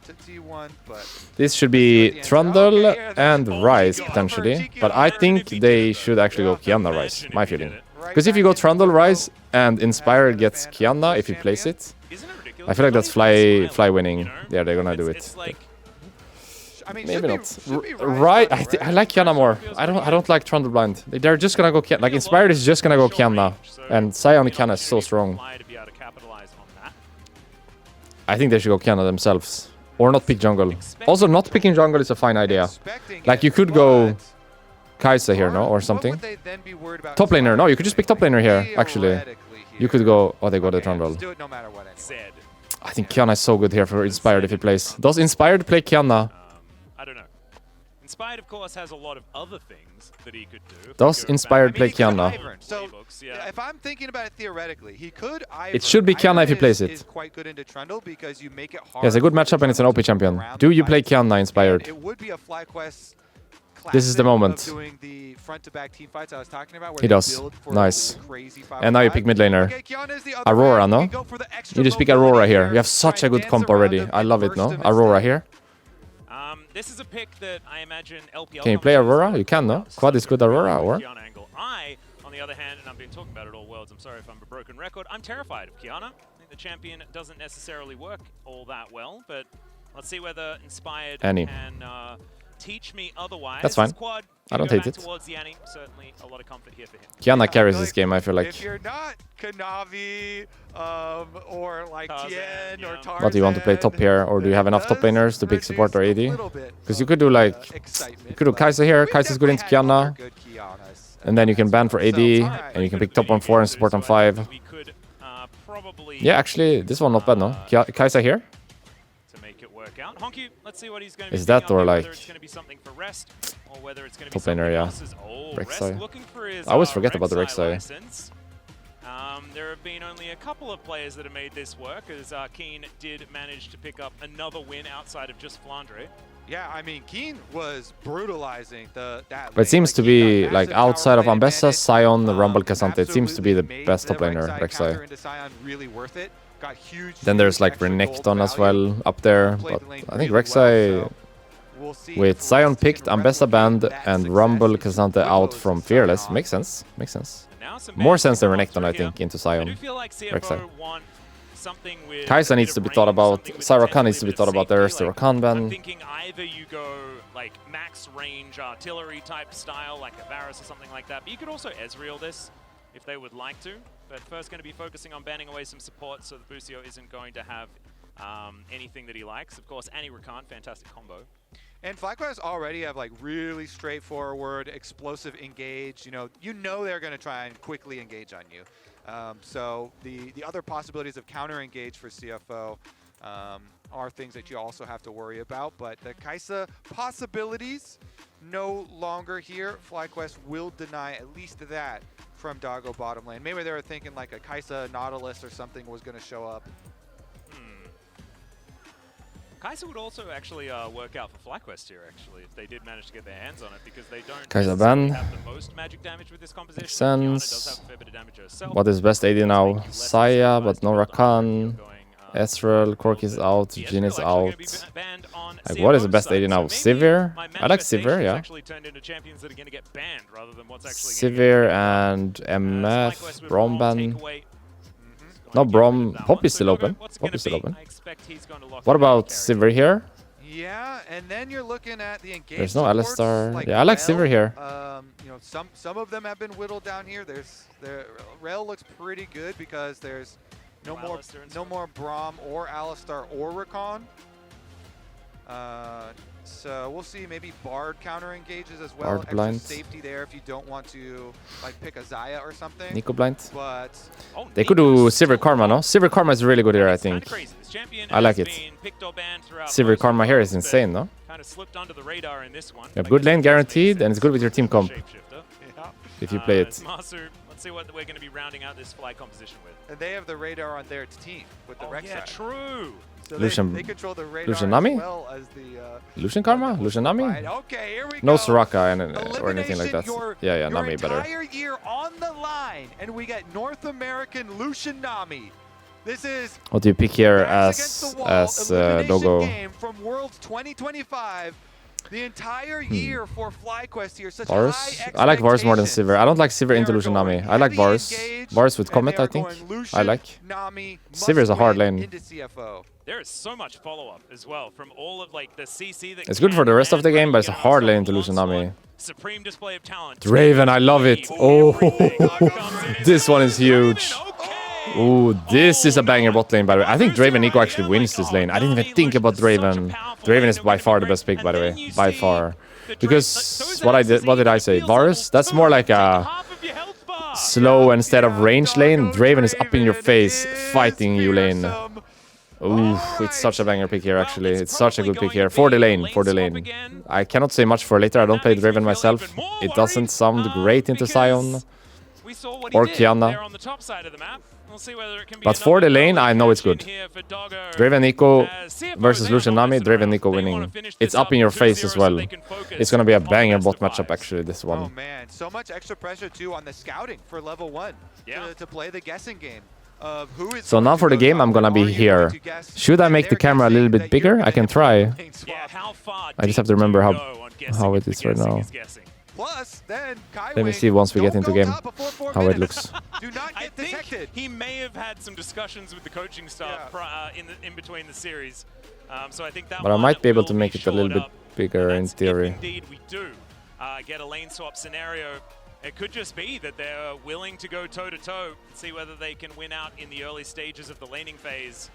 to T1, but This should be Trundle and Ryze potentially, but I think they should actually go Qiyana Ryze, my feeling. Because if you go Trundle Ryze and Inspire gets Qiyana if he plays it, I feel like that's Fly winning. Yeah, they're gonna do it. I mean, Maybe not. Right. I like Qiyana more. I don't like Trundle blind. They're just gonna go Qiyana. Like Inspired is just gonna go Qiyana, and Sion Qiyana is so strong. I think they should go Qiyana themselves. Or not pick jungle. Also, not picking jungle is a fine idea. Like, you could go Kai'Sa here, no? Or something. Top laner. No, you could just pick top laner here, actually. You could go... Oh, they got the Trundle. I think Qiyana is so good here for Inspired if he plays. Does Inspired play Qiyana? I don't know. Inspired, of course, has a lot of other things that he could do. Does Inspired play Qiyana? So, if I'm thinking about it theoretically, he could Ivern. It should be Qiyana if he plays it. Is quite good into Trundle because you make it hard. He has a good matchup and it's an OP champion. Do you play Qiyana Inspired? It would be a FlyQuest This is the moment. Doing the front-to-back team fights I was talking about, where He they does. build for Nice. the crazy And now you 5-on-5. pick mid laner. Okay, Kiana is the other Aurora, end. no? You can go for the extra You just pick mobility Aurora here. here. You have Try such a and good dance comp around already. him I and love it, burst no? him Aurora instead. here. This is a pick that I imagine LPL. Can you play Aurora? You can, no? Quad is good Aurora, or? Kiana angle. I, on the other hand, and I've been talking about it all worlds, I'm sorry if I'm a broken record, I'm terrified of Kiana. I think the champion doesn't necessarily work all that well, but let's see whether Inspired Annie. can teach me otherwise. That's fine. This quad I can don't go hate back it. Towards the Annie. Certainly a lot of comfort here for him. Kiana carries like, this game, I feel like. If you're not Kanavi or like Tarzan, Tien or yeah. Tarzan, What, do you want to play top here, or do you have enough top laners to pick support or AD? Because you could do like, you could do Kai'Sa here, Kai'Sa's good into Kiana, and then you can ban for AD, and you can pick top on 4 and support on 5. We could probably Yeah, actually, this one not bad, no? Kai'Sa here? to make it work out. Honky, let's see what he's going to Is be that picking up or here, like whether it's going to be something for Rest or whether it's going to be top laner, something yeah. else. Oh, Rek'Sai. Rest looking for his, I always forget about the Rek'Sai. license. There have been only a couple of players that have made this work, as Keen did manage to pick up another win outside of just Flandre. Yeah, I mean, Keen was brutalizing that But it seems to be, like, outside of Ambessa, Sion, Rumble, K'Sante, it seems to be the best top laner, Rek'Sai. Then there's, like, Renekton as well up there, but I think Rek'Sai, with Sion picked, Ambessa banned, and Rumble, K'Sante out from Fearless, makes sense, makes sense. Now some More bans sense than come Renekton, I through here. think, into I Sion. do feel like Rek'Sai. CFO want something with Kai'Sa a needs bit to of be thought range, about. something with Syra potentially Khan needs to a be bit thought of about. There's safety. the Rakan I'm ban. thinking either you go like max range artillery type style, like a Varus or something like that. But you could also Ezreal this if they would like to. But first, going to be focusing on banning away some support, so the Busio isn't going to have anything that he likes. Of course, Annie Rakan, fantastic combo. And FlyQuest already have like really straightforward, explosive engage. You know they're going to try and quickly engage on you. So the other possibilities of counter engage for CFO are things that you also have to worry about. But the Kai'Sa possibilities no longer here. FlyQuest will deny at least that from Doggo bottom lane. Maybe they were thinking like a Kai'Sa Nautilus or something was going to show up. Kai'Sa would also actually work out for FlyQuest here, actually, if they did manage to get their hands on it, because they don't Kai'Sa necessarily ban. have the most magic damage with this composition. Makes Kiana does sense. have a fair bit of damage herself. What is best AD now? Saya, but no Rakan. Going, Ezreal, Cork is out, the Jhin is Ezreal actually out. gonna be banned on Like, what is the CFO's best side. AD now? So maybe Sivir? my I like Sivir, manifestations yeah. actually turned into champions that are going to get banned rather than what's actually gonna get Sivir picked up. and FlyQuest MF, with Brom Braum ban. takeaway. No, Gonna get rid Brom. of that Pop one. is still So open. what's Pop gonna is still be? open. I expect he's going to lock What in about carry. Sivir here? Yeah, and then you're looking at the engage. There's no supports, Alistar. like Yeah, I like Rel. Sivir here. Some of them have been whittled down here. Rel looks pretty good because there's no No more Alistar and no stuff. more Braum or Alistar or Rakan. So we'll see. Maybe Bard counter engages as well. Bard Extra blind. safety there if you don't want to like pick a Xayah or something. Nico blind. But Oh, They could do Nico's Sivir still Karma, no? alive. Sivir Karma is really good here, I It's kinda think. crazy. This champion I like has it. been picked or banned throughout Sivir most Karma here is worlds, but insane, no? Kind of slipped under the radar in this one. You have Like, good it lane does make guaranteed, sense and it's good with your team for a comp shapeshifter. if you play it. Masu, let's see what we're going to be rounding out this fly composition with. and they have the radar on their team with the Oh, Rek'Sai. yeah, true. So Lucian- they control the radar Lucian as Nami? well as the Lucian Karma? Lucian Nami? Right, okay, here we No go. Soraka or anything like that. Elimination, Yeah, your Nami better. entire year on the line, and we get North American Lucian Nami. This is What do you pick here backs against as the wall, elimination Doggo? game from Worlds 2025. The entire year for FlyQuest here, such Varus? high I like Varus more than expectations. Sivir. I don't like Sivir They into are Lucian Nami. going I like heavy Varus. engage, Varus with and Comet, they I are think. going I Lucian, like. Nami, Sivir is a must hard win lane. into CFO. There is so much follow-up as well from all of like the CC that It's good for the rest of the game, but it's a hard lane to Lucian Nami. Supreme display of talent. Draven, I love it. Oh, this one is huge. Ooh, this is a banger bot lane, by the way. I think Draven Nico actually wins this lane. I didn't even think about Draven. Draven is by far the best pick, by the way. By far. Because what did I say? Varus? That's more like a slow instead of range lane. Draven is up in your face, fighting you lane. Ooh, it's such a banger pick here, actually. It's such a good pick here. For the lane, for the lane. I cannot say much for later. I don't play Draven myself. It doesn't sound great into Sion. we saw what he Or did Kiana. there on the top side of the map. We'll see whether it can be But for the another lane, I know it's good. here for Doggo. Draven Nico CFO, versus they Lucian don't Nami, mess Draven around. Nico They wanna winning. finish It's this up in your 2-0 face as so well. they can focus It's gonna be a on the banger best bot of matchup fives. actually, this Oh one. man, so much extra pressure too on the scouting for level 1 Yeah. to play the guessing game of who is So going now to for the go game, top, I'm gonna or be are you here. going to guess Should I that make the they're camera a little guessing bit that you're bigger? I gonna can hit try. the lane swap? Yeah, how far I just have deep to remember do you how- go on guessing how if it the is right guessing now. is guessing? Plus, then Kai Let me see once we get into game how it looks. Do not I get think detected. he may have had some discussions with the coaching staff Yeah. in between the series. So I think that But I one might be able will to make it a little shored bit up. bigger And in that's theory. If indeed we do get a lane swap scenario. It could just be that they're willing to go toe-to-toe and see whether they can win out in the early stages of the laning phase.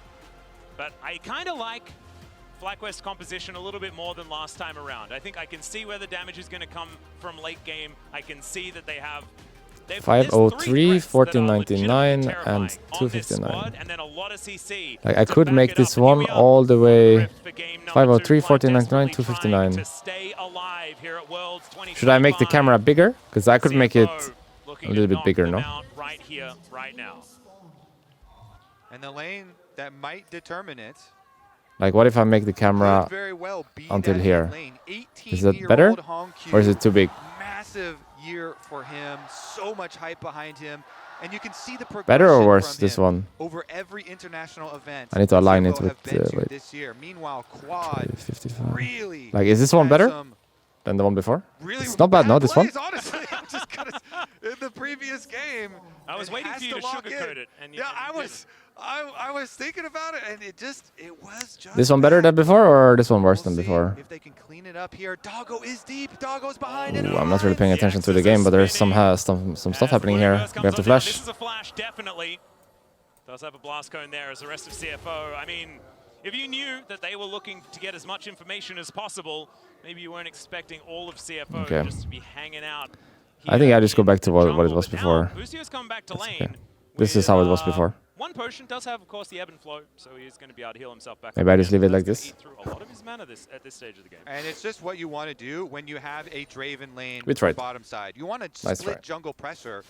But I kind of like FlyQuest composition a little bit more than last time around. I think I can see where the damage is going to come from late game. I can see that they have... 503, 1499, and 259. And then a lot of CC Like I to could back make it this up. Here one we are. all the way. Rift for game number 503, 2. 1499, Desperately trying 259. to stay alive here at Worlds Should I make the 2025. camera bigger? Because I could make it CFO looking a little to bit knock bigger, them no? out right here, right now. And the lane that might determine it like. What if I make the could camera very well be until that here? lane. Is that better? 18-year-old Hongq, or is it too big? massive year for him, so much hype behind him, and you can see the progression Better or worse? from This him one. over every international event. I need to align it CFO with, have been to wait. this year. Meanwhile, Quad 55. really Like, is this one had better some than the one before? Really It's not bad, no, this one? plays, honestly, I'm just gonna, in the previous game, I was it waiting has for you to lock sugarcoat in. it, and you yeah, and you I was thinking about it, and it was just. This one better than before, or this one worse We'll than see before? if they can clean it up here. Doggo is deep. Doggo's behind it. Ooh, I'm not really paying attention to the game, but there's some stuff happening here. We have to flash. This is a flash, definitely. Does have a blast cone there as the rest of CFO. I mean, if you knew that they were looking to get as much information as possible, maybe you weren't expecting all of CFO Okay. just to be hanging out. I think I just go back to what it jungle, was but before. now Lucio's come back to That's lane. okay. This is how it was before. One potion does have, of course, the ebb and flow, so he's going to be able to heal himself back. Maybe up I just again. leave it like That's this. gonna eat through a lot of his mana at this stage of the game. And it's just what you want to do when you have a Draven lane We tried. bottom side. You want to Nice split try. jungle pressure.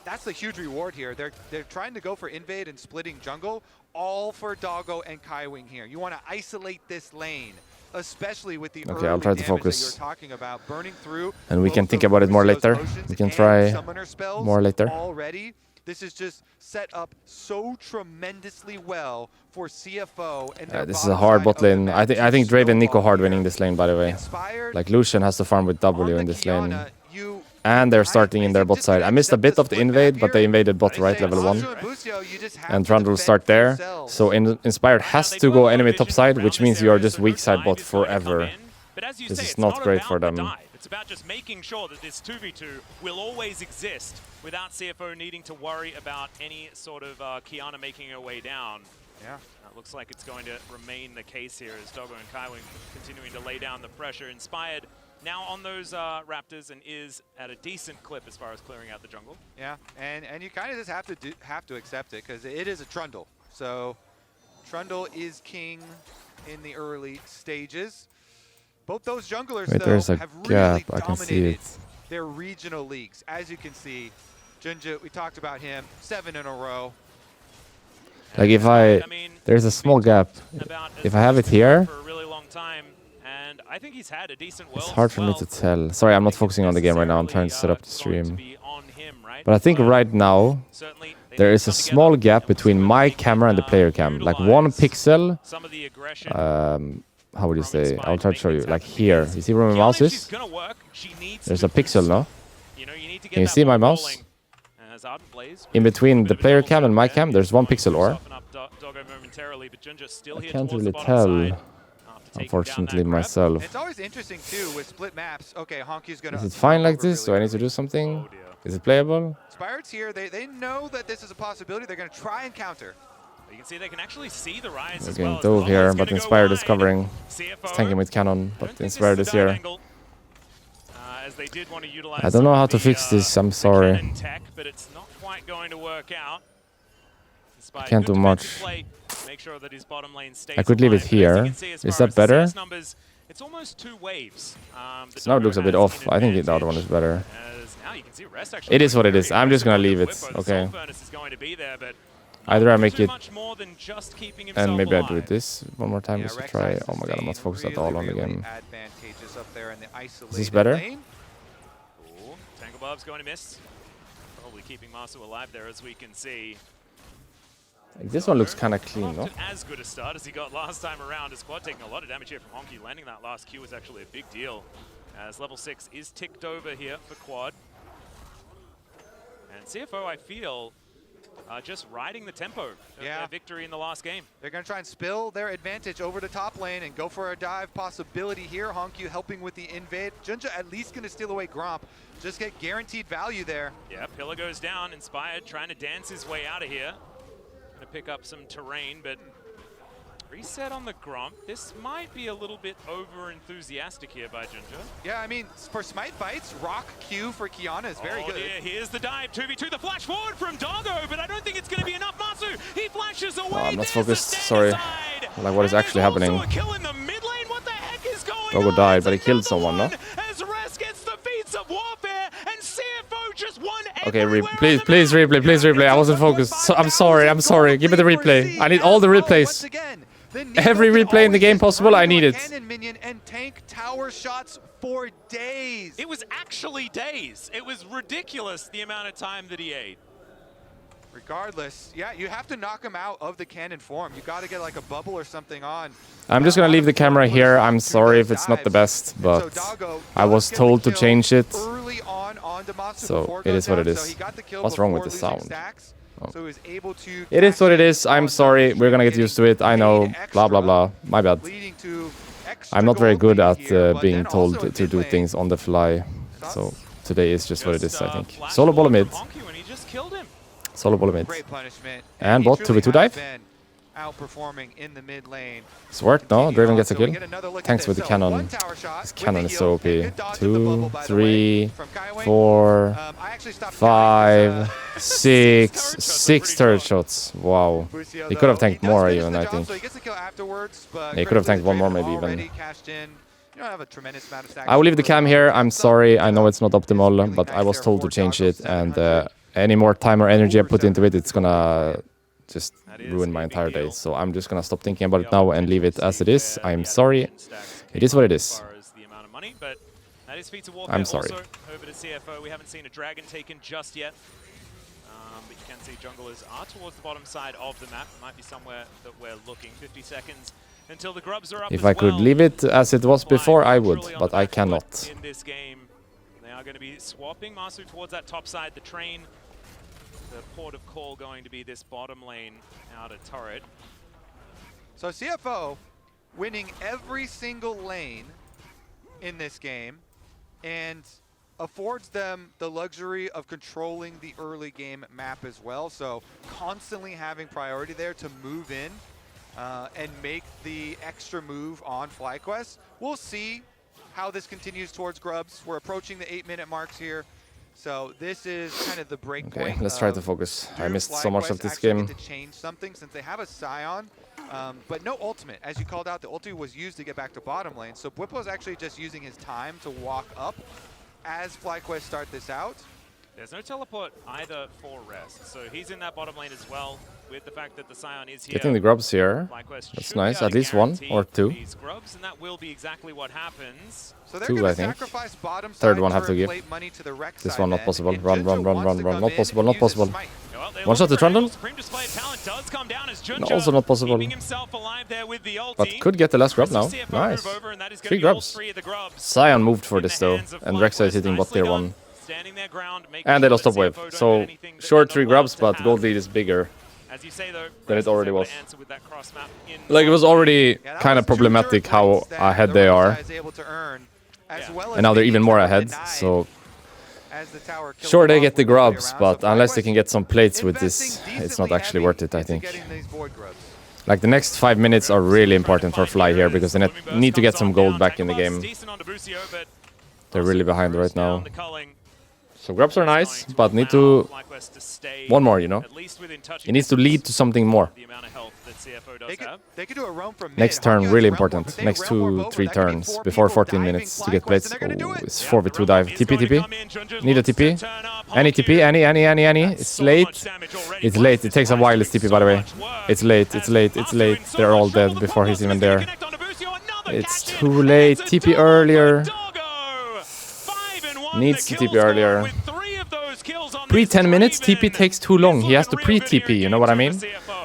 That's the huge reward here. They're trying to go for invade and splitting jungle, all for Doggo and Kaiwing here. You want to isolate this lane, especially with the Okay, early I'll try to damage focus. that you're talking about, burning through. And we both can think of about it more Lucio's later. potions We can and try summoner spells more later. already. This is just set up so tremendously well for CFO and their This is a bottom hard side bot of the lane. map I to think Draven Nico snowball hard here. winning this lane, by the way. Inspired Like Lucian has to farm with on W the in this lane. Kiana, you And they're kind of starting in their basically bot just side. gonna I missed a accept bit the of the split invade, map but they here. invaded bot They right, say level Anzu 1. and Lucio, you just have And to Trundle defend start there. yourselves. So Inspired has They to do go have enemy vision top side, around which this means you are area, just so weak no side dive bot is going to come forever. in. But as you This say, is it's not great about for the them. dive. It's about just making sure that this 2v2 will always exist without CFO needing to worry about any sort of Kiana making her way down. Yeah. It looks like it's going to remain the case here as Doggo and Kaiwing continuing to lay down the pressure. Inspired now on those Raptors and is at a decent clip as far as clearing out the jungle. Yeah, and you kind of just have to accept it because it is a Trundle. So Trundle is king in the early stages. Both those junglers Wait, though there's a have gap. really I can see dominated it. their regional leagues. As you can see, Junja, we talked about him, 7 in a row. Like if there's a small gap. If I have it here, for a really long time, and I think he's had a decent it's world hard as for me well. to tell. Sorry, I'm not I think focusing on the game right now. I'm trying to set up the necessarily, stream. going to be on him, right? But I think right now, Certainly they there need is to a come together, small gap and we'll see between whether my they camera and the can, player cam. Like 1 utilize pixel. some of the aggression. How would you from say? Inspired I'll try to make show you. things Like happen here. because You see where my Kiana, mouse if she's is? gonna work, she needs There's to a pixel, no? You know, you need to get Can you that see my ball mouse? rolling. As Ardent Blaze, In between bit the of a player double cam and jump my there. cam, there's 1 pixel, or? Soften up Doggo momentarily, but Junja still I here can't towards the really bottom tell, side after taking down unfortunately, that grab. myself. It's always interesting too with split maps. Okay, Honky's gonna. Is it fine like over this? Do really I need to early. do something? Oh dear. Is it playable? Inspired's here. They know that this is a possibility. They're gonna try and counter. You can see they can actually see the rise We're as getting well. dove here, but Inspired is covering. CFO, It's tanking with Cannon, I don't but think this Inspired is is a dive here. angle, as they did want to utilize I don't know some how of to the, fix this, I'm the sorry. cannon tech, but it's not quite going to work out. Inspired, can't good do defensive much. play, make sure that his bottom lane stays I could leave it alive, but as you here. can see, as Is far that as the better? CS numbers, It's almost two waves. So now it looks a bit off. I think the other one is better. Now you can see Rest actually It is what it is. I'm just gonna leave it. Okay. Either I make it, and maybe I do it this one more time just to try. Oh my god, I'm not focused at all on the game. Is this better? Tangle Bob's going to miss. Probably keeping Masu alive there, as we can see. Like, this one looks kind of clean, no? Not as good a start as he got last time around. His squad taking a lot of damage here from Honky. Landing that last Q was actually a big deal, as level 6 is ticked over here for Quad. And CFO, I feel, just riding the tempo of their victory in the last game. They're going to try and spill their advantage over the top lane and go for a dive possibility here. Honky helping with the invade. Junja at least going to steal away Gromp. Just get guaranteed value there. Yeah, Pillar goes down. Inspired trying to dance his way out of here. Going to pick up some terrain, but reset on the Gromp. This might be a little bit over-enthusiastic here by Junja. Yeah, I mean, for Smite Bites, Rock Q for Kiana is very good. Dear, here's the dive, 2v2, the flash forward from Doggo, but I don't think it's going to be enough. Masu, he flashes away. Oh, I'm not focused, sorry. Like, what is actually happening? Doggo died, but he killed someone, no? Okay, please replay. I wasn't focused. So, I'm sorry. Give me the replay. I need all the replays. Every replay in the game possible, I need it. Minion and tank tower shots for days. It was actually days. It was ridiculous the amount of time that he ate. Regardless, yeah, you have to knock him out of the cannon form. You got to get like a bubble or something on. I'm just gonna leave the camera here. I'm sorry if it's not the best, but I was told to change it. So it is what it is. What's wrong with the sound? Oh. It is what it is. I'm sorry. We're gonna get used to it. I know. Blah blah blah. My bad. I'm not very good at being told to do things on the fly. So today is just what it is, I think. Solo ball mid. Solo ball mid. And bot 2v2 dive. Outperforming in the mid lane. It's worked, no? Draven gets a kill. Thanks with the cannon. This cannon is so OP. 2, 3, 4, 5, 6. 6 turret shots. Wow. He could have tanked more even, I think. He could have tanked one more maybe even. I will leave the cam here. I'm sorry. I know it's not optimal, but I was told to change it. And any more time or energy I put into it, it's gonna just ruin my entire day. So I'm just gonna stop thinking about it now and leave it as it is. I'm sorry. It is what it is. I'm sorry. Over to CFO. We haven't seen a dragon taken just yet. But you can see junglers are towards the bottom side of the map. Might be somewhere that we're looking. 50 seconds until the grubs are up. If I could leave it as it was before, I would, but I cannot. In this game, they are going to be swapping Masu towards that top side. The train, the port of call, going to be this bottom lane out of turret. So CFO winning every single lane in this game and affords them the luxury of controlling the early game map as well. So constantly having priority there to move in and make the extra move on FlyQuest. We'll see how this continues towards Grubs. We're approaching the 8-minute marks here. So this is kind of the break point. Okay, let's try to focus. I missed so much of this game. To change something since they have a Scion, but no ultimate. As you called out, the ultimate was used to get back to bottom lane. So Bwipo's actually just using his time to walk up as FlyQuest start this out. There's no teleport either for Rest, so he's in that bottom lane as well. With the fact that the Scion is here, getting the grubs here. That's nice. At least one or two. Grubs, and that will be exactly what happens. So they're two, I think. Third one have to give. This one not possible. Run. Not possible. One shot to Trundle. No, also not possible. But could get the last grub now. Nice. 3 grubs. Scion moved for this though, and Rek'Sai is hitting bot tier 1. And they lost top wave. So short 3 grubs, but gold lead is bigger than it already was. Like, it was already kind of problematic how ahead they are. And now they're even more ahead, so sure, they get the grubs, but unless they can get some plates with this, it's not actually worth it, I think. Like, the next 5 minutes are really important for Fly here, because they need to get some gold back in the game. They're really behind right now. So grubs are nice, but need to... One more, you know? It needs to lead to something more. They could do a roam from mid. Next turn, How really US important. Realm, if they Next realm or 2-3 Boba, that could be turns 4 before people 14 diving minutes to FlyQuest, get plates. and they're gonna do Oh, it. it's 4v2 dive. TP. Need a TP. Any TP? Any? It's late. It's late. It takes a while. It's TP, by the way. It's late. They're all dead before he's even there. It's too late. TP earlier. Needs to TP earlier. Pre 10 minutes, TP takes too long. He has to pre-TP, you know what I mean?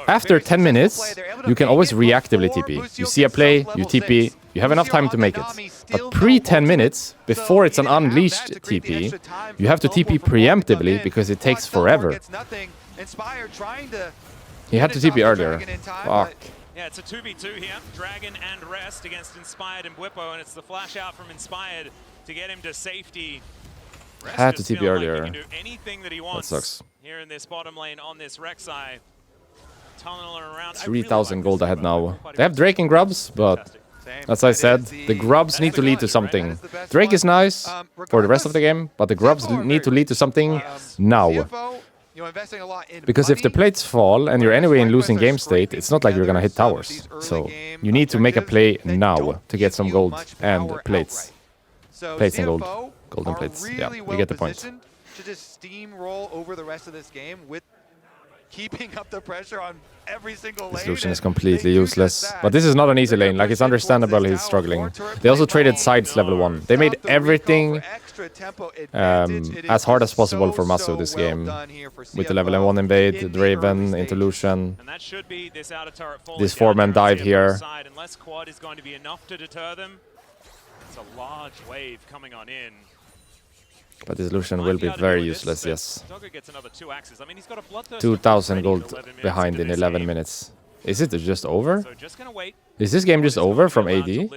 After 10 minutes, you can always reactively TP. You see a play, you TP, you have enough time to make it. But pre 10 minutes, before it's an unleashed TP, you have to TP preemptively because it takes forever. He had to TP earlier. Fuck. Yeah, it's a 2v2 here. Dragon and Rest against Inspired and Bwipo, and it's the flash out from Inspired to get him to safety. Rest Had to just TP feeling like earlier. he can do anything that he wants sucks. here in this bottom lane on this Rek'Sai. Tunneling around. 3,000 gold ahead now. They have Drake and Grubs, but as I said, the Grubs need to lead to something. Drake is nice for the rest of the game, but the Grubs need to lead to something now. Because if the plates fall and you're anyway in losing game state, it's not like you're gonna hit towers. So you need to make a play now to get some gold and plates. Plates and gold. Golden plates. Yeah, you get the point. To just steamroll over the rest of this game with keeping up the pressure on every single lane. This Lucian is completely useless. But this is not an easy lane. Like, it's understandable he's struggling. They also traded sides level 1. They made everything as hard as possible for Maso this game. With the level 1 invade, the Draven into Lucian. This 4-man dive here. Unless quad is going to be enough to deter them. It's a large wave coming on in. But this Lucian will be very useless, yes. Doggo gets another 2 axes. I mean, he's got a bloodthirst 2,000 gold behind in 11 minutes. Is it just over? So just gonna wait. Is this game just over from AD?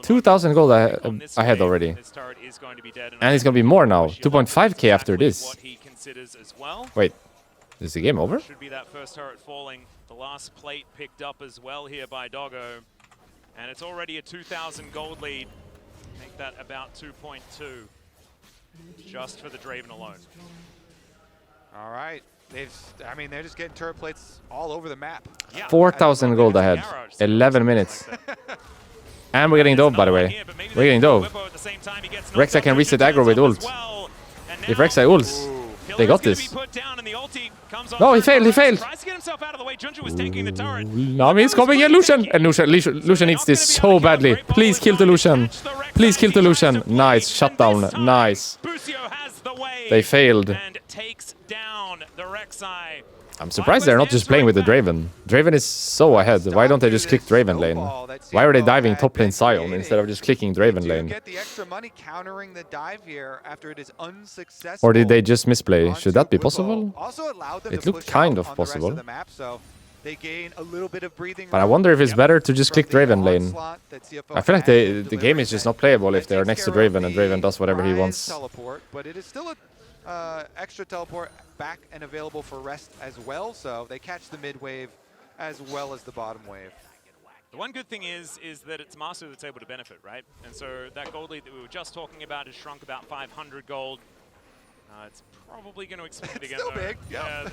2,000 gold ahead already. This turret is going to be dead, And it's gonna be more now. 2.5k after this. What he considers as well. Wait, is the game over? Should be that first turret falling. The last plate picked up as well here by Doggo. And it's already a 2,000 gold lead. Make that about 2.2. Just for the Draven alone. All right. They're just getting turret plates all over the map. Yeah. 4,000 gold ahead. 11 minutes. And we're getting dove, by the way. We're getting dove. Rek'Sai can reset aggro with ult. If Rek'Sai ults, they got this. No, he failed. Nami is coming in, Lucian. And Lucian needs this so badly. Please kill the Lucian. Please kill the Lucian. Nice. Shutdown. Nice. They failed. And takes down the Rek'Sai. I'm surprised they're not just playing with the Draven. Draven is so ahead. Why don't they just click Draven lane? Why are they diving top lane Sion instead of just clicking Draven lane? Get the extra money countering the dive here after it is unsuccessful. Or did they just misplay? Should that be possible? Also allowed them It to looked push kind out of on the rest possible. the map, so they gain a little bit of breathing But I room wonder if it's better to just from click the Draven lane. onslaught that CFO I feel like has the game is just not playable if they're next to Draven and Draven does whatever he wants. Teleport, but it is still a extra teleport back and available for Rest as well, so they catch the mid wave as well as the bottom wave. The one good thing is that it's Masu that's able to benefit, right? And so that gold lead that we were just talking about has shrunk about 500 gold. It's probably going to expand again. Still though. big, yeah.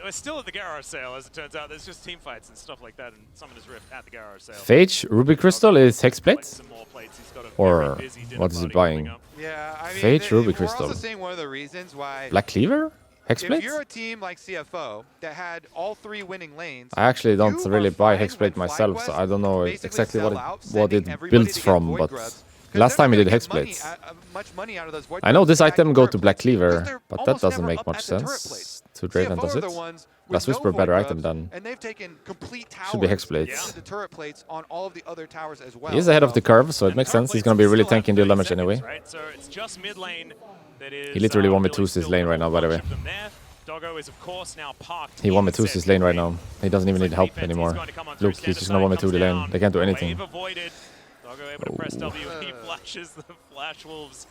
We're still at the Garage sale, as it turns out. There's just team fights and stuff like that, and Summoner's Rift at the Garage sale. Phage, Ruby Crystal is Hexblade? Some more plates. He's got a Or very busy dinner what is he party buying? coming up. Yeah, I mean, Phage, Ruby we're Crystal. also seeing one of the reasons why Black Cleaver? if you're Hexblade? a team like CFO that had all 3 winning lanes, I actually don't you really are buy fine Hexblade when myself, so FlyQuest I don't know basically exactly sell what out, it sending everybody builds to get from, Void but Grubs, 'cause last they're time we not did gonna get Hexblades. much money out of those Void I know Grubs this back item in go turret to Black plates, because Cleaver, they're but that almost doesn't never make up much at the turret sense. plates. To Draven, CFO does are it? the ones with Last no Whisper, Void better Grubs, item then. and they've taken complete towers Should be Hexblades. to the turret plates on all of the other towers as well. He is ahead of the curve, so it And makes turret sense. He's plates gonna be really still have tanking deal 30 damage seconds, anyway. Right? So it's just mid lane that is, He literally really 1v2s his still lane right now, by the way. function from there. Doggo is of course now parked. He 1v2s inside his lane right lane. now. He doesn't even need help Defense, he's anymore. going to come on through, Look, he's stand just gonna aside, 1v2 the comes lane. down. They can't do Wave anything. avoided. Doggo able to press W. He flashes the Flash Wolves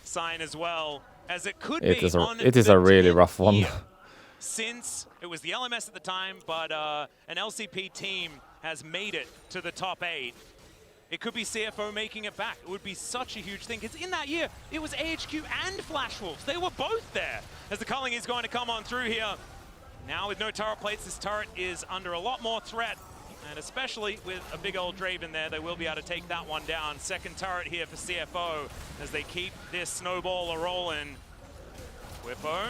sign as well, as it could It be is a- on it is a the really 10th rough one. year. Since it was the LMS at the time, but an LCP team has made it to the top 8. It could be CFO making it back. It would be such a huge thing, because in that year, it was AHQ and Flash Wolves. They were both there, as the culling is going to come on through here. Now with no turret plates, this turret is under a lot more threat, and especially with a big old Draven there, they will be able to take that one down. Second turret here for CFO, as they keep this snowball a-rolling. Bwipo,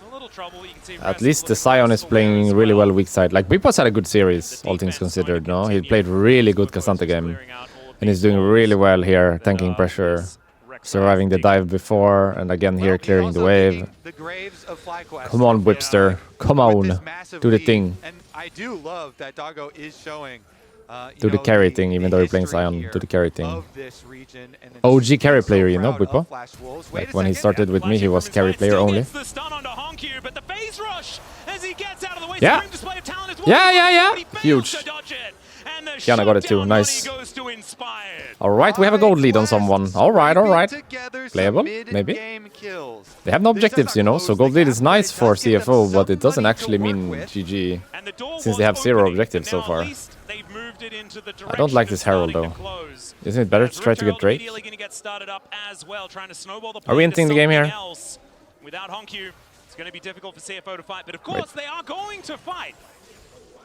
a little trouble. You can see At least the Sion is playing really well weak side. Like, Bwipo's had a good series, all things considered, no? He played really good K'Sante game. And he's doing really well here, tanking pressure, surviving the dive before, and again here clearing the wave. Come on, Whipster. Come on. Do the thing. And I do love that Doggo is showing Do the carry thing, even though you're playing Sion. Do the carry thing. OG carry player, you know, Bwipo? Like, when he started with me, he was carry player only. Yeah. Yeah. Huge. Kiana got it too. Nice. Alright, we have a gold lead on someone. Alright. Playable, maybe. They have no objectives, you know, so gold lead is nice for CFO, but it doesn't actually mean GG, since they have 0 objectives so far. I don't like this Herald though. Isn't it better to try to get Drake? Are we ending the game here? Without Honku, it's going to be difficult for CFO to fight, but of course they are going to fight.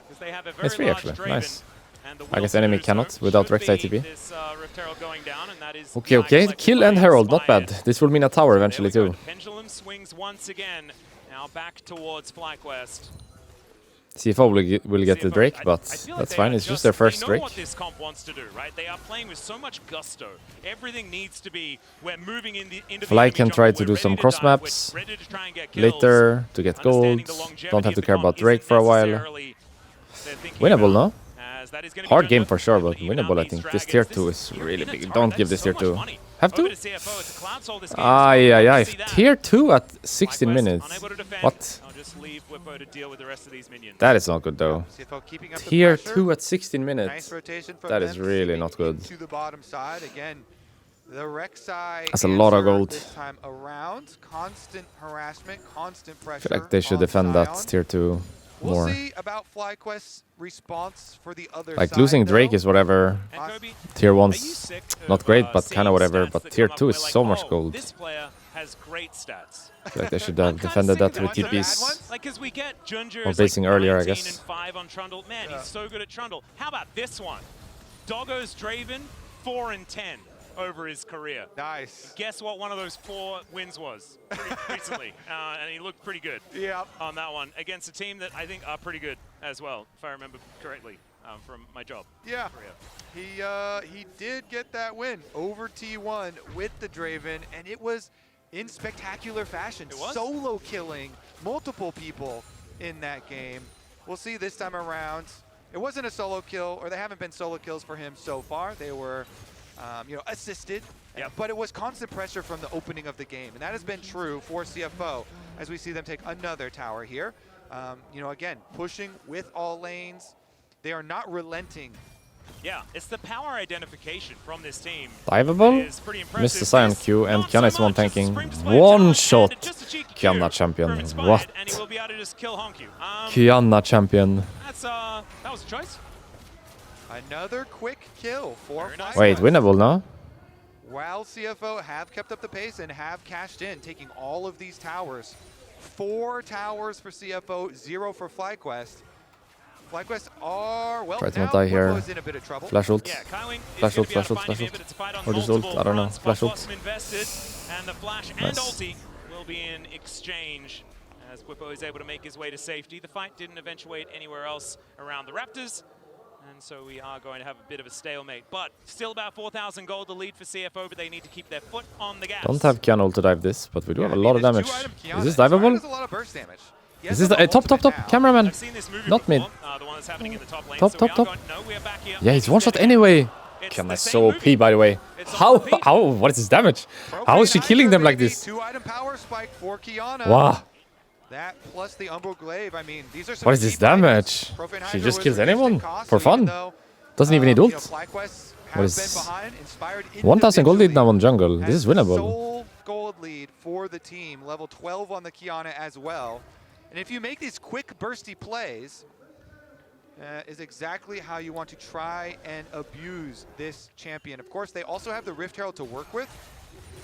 Because they have a very It's free large actually, Draven, nice. and the I guess will to enemy do cannot so without should Rex be ITP. this, Rift Herald going down, and that is Okay. Kill and Herald, not bad. This will mean a tower eventually There we too. go. The pendulum swings once again. Now back towards FlyQuest. CFO will get the CFO, Drake, but I feel like that's they fine. are It's just their first they know Drake. what this comp wants to do, right? They are playing with so much gusto. Everything needs to be, we're moving into the Fly enemy can jungle, try to we're do ready some to cross dive, we're maps ready to try and get kills. later to get gold. Understanding the longevity Don't have to of the care comp about Drake isn't for a while. necessarily they're thinking Winnable, about, no? as that is gonna be Hard Jungler, game for sure, able but to even winnable, out I think. these This tier dragons. 2 is You're really in a big. turret, Don't that give is this so tier much 2. money. Have Over to? to CFO, it's a cloud soul this game, so Ay. we'll see that. Tier 2 at 16 FlyQuest minutes. unable to defend. What? I'll just leave Bwipo to deal with the rest of these minions. That is not good though. CFO keeping up the Tier pressure. 2 at 16 Nice minutes. rotation from That is them, really sweeping not good. To the bottom side again. The Rek'Sai That's a lot of answer gold. This time around, constant harassment, constant I pressure. feel like they should on defend that Sion. tier 2 We'll more. see about FlyQuest's response for the other Like side, losing Drake though. is whatever. And Kobe, Tier are you 1's sick not of, great, but kind seeing of whatever. stats But that tier come up 2 where is like, so much oh, gold. This player has great stats. I feel like they should have defended that with TPs. Like, because we get Junjur Or is basing like earlier, I 19 guess. and 5 on Trundle. Man, he's so good at Trundle. How about this one? Doggo's Draven, 4 and 10 over his career. Nice. Guess what one of those 4 wins was recently? And he looked pretty good Yep. on that one against a team that I think are pretty good as well, if I remember correctly from my job. Yeah. career. He did get that win over T1 with the Draven, and it was in spectacular fashion. It was? Solo killing multiple people in that game. We'll see this time around. It wasn't a solo kill, or they haven't been solo kills for him so far. They were, assisted. Yep. But it was constant pressure from the opening of the game, and that has been true for CFO as we see them take another tower here. Again, pushing with all lanes. They are not relenting. Yeah, it's the power identification from this team. Diveable? Is pretty impressive. Missed the Sion This, Q, and not Kiana is so one much. tanking. Supreme Display of One talent, shot. and just a cheeky Kiana Q champion. from Inspired, What? And he will be able to just kill Honku. Kiana champion. That's that was a choice. Another quick kill for Very nice. FlyQuest. Wait, winnable, no? While CFO have kept up the pace and have cashed in, taking all of these towers. 4 towers for CFO, 0 for FlyQuest. FlyQuest are, well, Try to now not die here. Bwipo is in a bit of trouble. Flash ult. Yeah, Kylwing Flash is ult, gonna be able flash to ult, find flash him, ult. but it's a fight on Or just ult, multiple I don't know. fronts. Flash ult. Blossom invested, and the flash and Nice. ulti will be in exchange as Bwipo is able to make his way to safety. The fight didn't eventuate anywhere else around the Raptors, and so we are going to have a bit of a stalemate. But still about 4,000 gold to lead for CFO, but they need to keep their foot on the gas. Don't have Kiana ult to dive this, but we do have a lot of damage. Is this Kiana diveable? does a lot of burst damage. He Is has this no top, ultimate now. cameraman? I've seen this movie Not before, mid. the one that's happening in the top lane. Top, so top, we are top. going, no, we are back here. Yeah, he's He's one shot dead. anyway. It's Kiana the is same so OP, movie. by the way. It's How? OP. What is his damage? How is she Profane killing them Hydra, like baby. this? 2-item power spike for Kiana. Wow. That plus the Umbral Glaive. I mean, these are some What is this cheap items. damage? Profane She Hydra just was kills reduced in anyone cost, for so even fun. though, Doesn't even need ult. FlyQuest What has is- been behind, Inspired 1,000 gold lead individually now on jungle. This has is the winnable. sole gold lead for the team. Level 12 on the Kiana as well. And if you make these quick bursty plays, is exactly how you want to try and abuse this champion. Of course, they also have the Rift Herald to work with.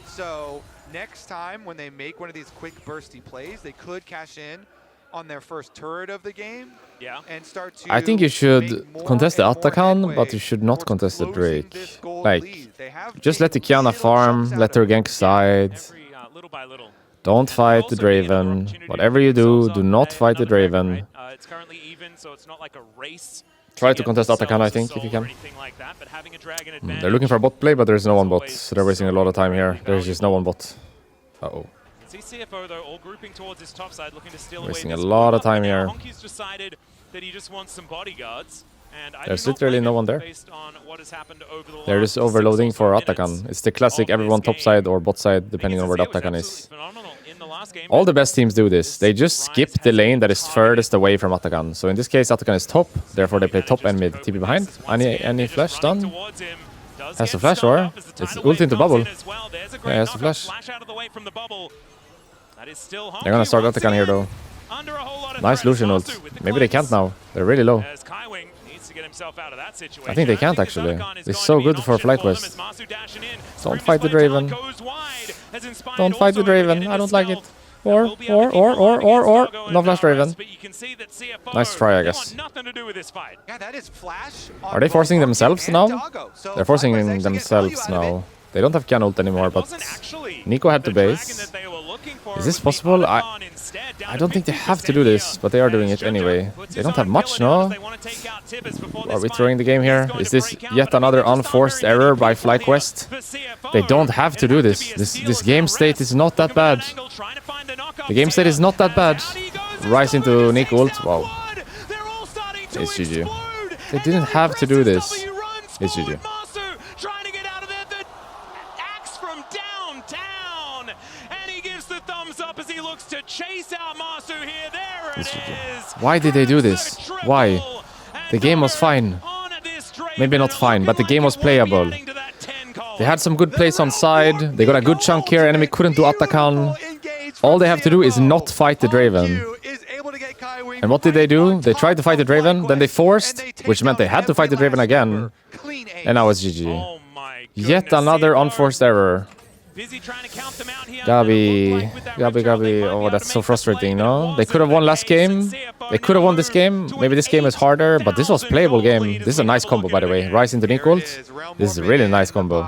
So next time when they make one of these quick bursty plays, they could cash in on their first turret of the game. Yeah. And start to I think you should make more contest the and more Atakan, headway but you should not towards contest the closing Drake. this gold Like, lead. They have just let the taken Kiana little farm, chunks let out her of it. gank side. Little by little. Don't And fight the also be an Draven. opportunity Whatever to you put do, themselves do on not fight the another deck, Draven. right? It's currently even, so it's not like a race. Try to contest Atakan, I think, if you can. They're looking for a bot play, but there's no one bot, so they're wasting a lot of time here. There's just no one bot. Uh-oh. See CFO though, all grouping towards his top side, looking to steal Wasting away a this lot of build-up, time but now here. Honky's decided that he just wants some bodyguards. And I There's do not literally blame no him one there. based on what has happened over the They're last just overloading 6 for or so Atakan. minutes It's the classic of everyone this top game. side or bot side, depending on where the Because Atakan was is. absolutely phenomenal in the last game, All but the best teams do this. They just Rise skip has the lane that is been furthest away from Atakan. So in this case, Atakan is top, therefore they play manages top and to mid. cope TP with behind. this. Once again, Any they're just flash running done? towards him. Does Has get the flash stunned or? up as the It's tidal ult into wave comes bubble. in as well. There's a great Yeah, has the knockup. flash. Out of the way from the bubble. That is still They're gonna Honky start once Atakan here again. though. Under a whole lot of Nice threat. Lucian ult. Masu with the Maybe they can't cleanse. now. They're really low. As Kaiwing needs to get himself out of that situation. I think they can't this actually. Atakan is It's going so to be good an for option Flight them West. as Masu dashing in. Don't Spring fight the Display Draven. talent goes wide, has inspired Don't fight the also to get Draven. into I don't like it. stealth. Or. Will be able to keep alive against Argo No and flash Naras, Draven. but you can see that CFO, Nice try, I they guess. want nothing to do with this fight. Yeah, that is flash. Are they forcing themselves now? They're forcing themselves now. They don't have Kiana ult anymore, It but wasn't actually Nico had to the dragon base. that they were looking for. Is It this was the possible? Atakan instead, down I to don't think they have to do 50% this, here. but they are doing As it Jojo anyway. puts They his don't have own much, kill in no? as they wanna take out Tibbers before Are this we fight throwing the game here? is going Is to this break out, yet but I another think it's not unforced very many error by people here. FlyQuest? For CFO, They don't have to it'd do have to this. be a This steal this as game well. state is not that Looking at bad. an angle, trying to find the knockups The game state here. is not that As bad. out he goes, Rise as into Dominus Nico takes ult. down Wow. Wood. They're all starting to It's GG. explode. They And didn't now have to do impressive this. W runs It's forward. GG. Masu trying to get out of there. The axe from downtown. And he gives the thumbs up as he looks to chase out Masu here. There it It's GG. is. Why did they do Grabs this? the triple. Why? And The game was Doran fine. on this Draven, Maybe not and fine, but the looking game was like it won't be playable. adding to that 10 column. They had some good plays on side. They got a good chunk here. Enemy couldn't do Atakan. All they have to do is not fight the Draven. And what did they do? They tried to fight the Draven, then they forced, which meant they had to fight the Draven again. And now it's GG. Oh my Yet goodness, another CFO unforced error. busy trying to count them out here. Gabi, It looked like with that Rift Herald, they might be oh, able that's to so make the frustrating, play, but no? it They could have wasn't won the last case, game. and CFO They could have won this now game. to Maybe this game is harder, but this was playable game. This is a nice combo, by the way. Rise into Nico ult. This is a really nice combo.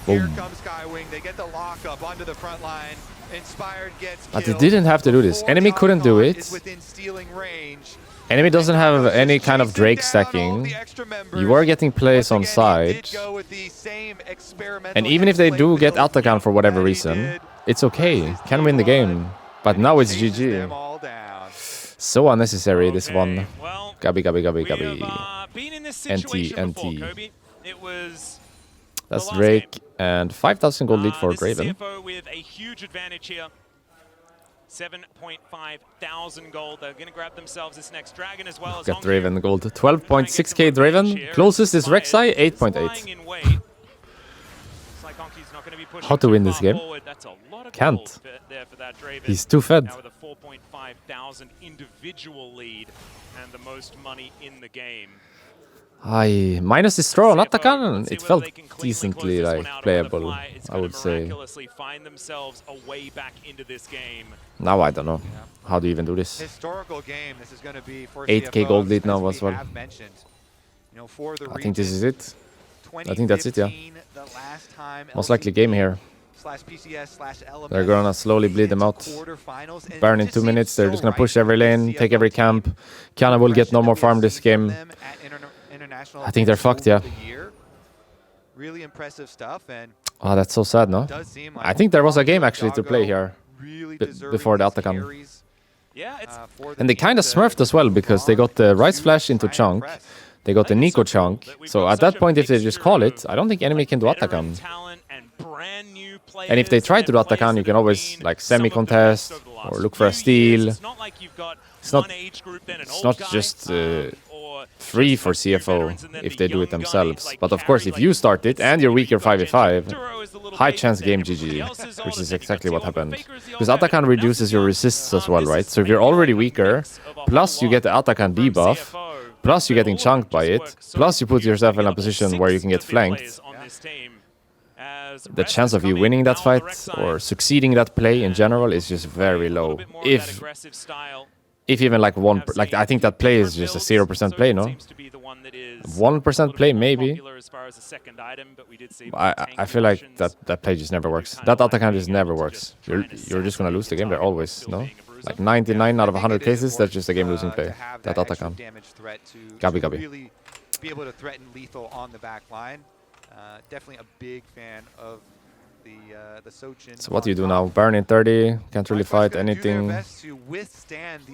Here Boom. comes Skywing. They get the lockup onto the front line. Inspired gets But they killed didn't have to do this. before Enemy couldn't do Khan it. is within stealing range. Enemy doesn't have Just any kind of chasing Drake down all stacking. the extra members. You are getting plays on Once again, he side. did go with the same experimental And even if they play do get build Atakan for whatever that he reason, did. it's okay. Can win the game. But now it's Chases GG. them all down. So unnecessary, this one. Well, Gabi, Gabi, Gabi, we have Gabi. been in this NT, situation before, NT. Kobe. It was That's the last Drake. And 5,000 gold lead for this is Draven. CFO with a huge advantage here. 7.5 thousand gold. They're going to grab themselves this next dragon as well as Got Honky. Draven gold. 12.6k Draven. Closest is Rek'Sai, 8.8. How to win this game? Can't. He's too fed. Now with a 4.5 thousand individual lead and the most money in the game. Aye, minus the straw on CFO, Atakan. let's see It whether felt they can cleanly decently close this like one out on the playable, fly. It's I gonna would say. miraculously find themselves a way back into this game. Now I don't know. How do you even do this? Historical game. This is going to be for 8K CFO, gold lead now as as we well. have mentioned. You know, for the I think this region, is it. I think that's it, yeah. 2015, the last time Most likely game here. LCS/PCS/LMS They're gonna slowly bleed them into out. quarterfinals, and it Baron in just 2 seems minutes. They're so just gonna push right every for the lane, take every CFO camp. team. Kiana will get no Progression more that farm we've this seen from game. them at international I think they're events fucked, over yeah. the year. Really impressive stuff, and Oh, that's so sad, no? it does seem like I think there was a game Honky actually to play Doggo here. really b- deserving before the these Atakan. carries, Yeah, it's for the And they team kind of to smurfed as well because they got the Rise to Flash into try and Chunk. impress. They got the Nico Chunk. So at that point, if they just call it, I don't think enemy can do Atakan. And if they try to do Atakan, you can always like semi-contest or look for a steal. It's not just free for CFO if they do it themselves. But of course, if you start it and you're weaker 5v5, high chance game GG, which is exactly what happened. Because Atakan reduces your resists as well, right? So if you're already weaker, plus you get the Atakan debuff, Plus you're getting chunked by it. Plus you put yourself in a position where you can get flanked. The chance of you winning that fight or succeeding that play in general is just very low. If even like I think that play is just a 0% play, no? 1% play maybe. I feel like that play just never works. That Atakan just never works. You're just gonna lose the game there always, no? Like 99 out of 100 cases, that's just a game-losing play. That Atakan. Gabi Gabi. Really be able to threaten lethal on the back line. Definitely a big fan of the Sochin. So what do you do now? Baron in 30, can't really fight anything.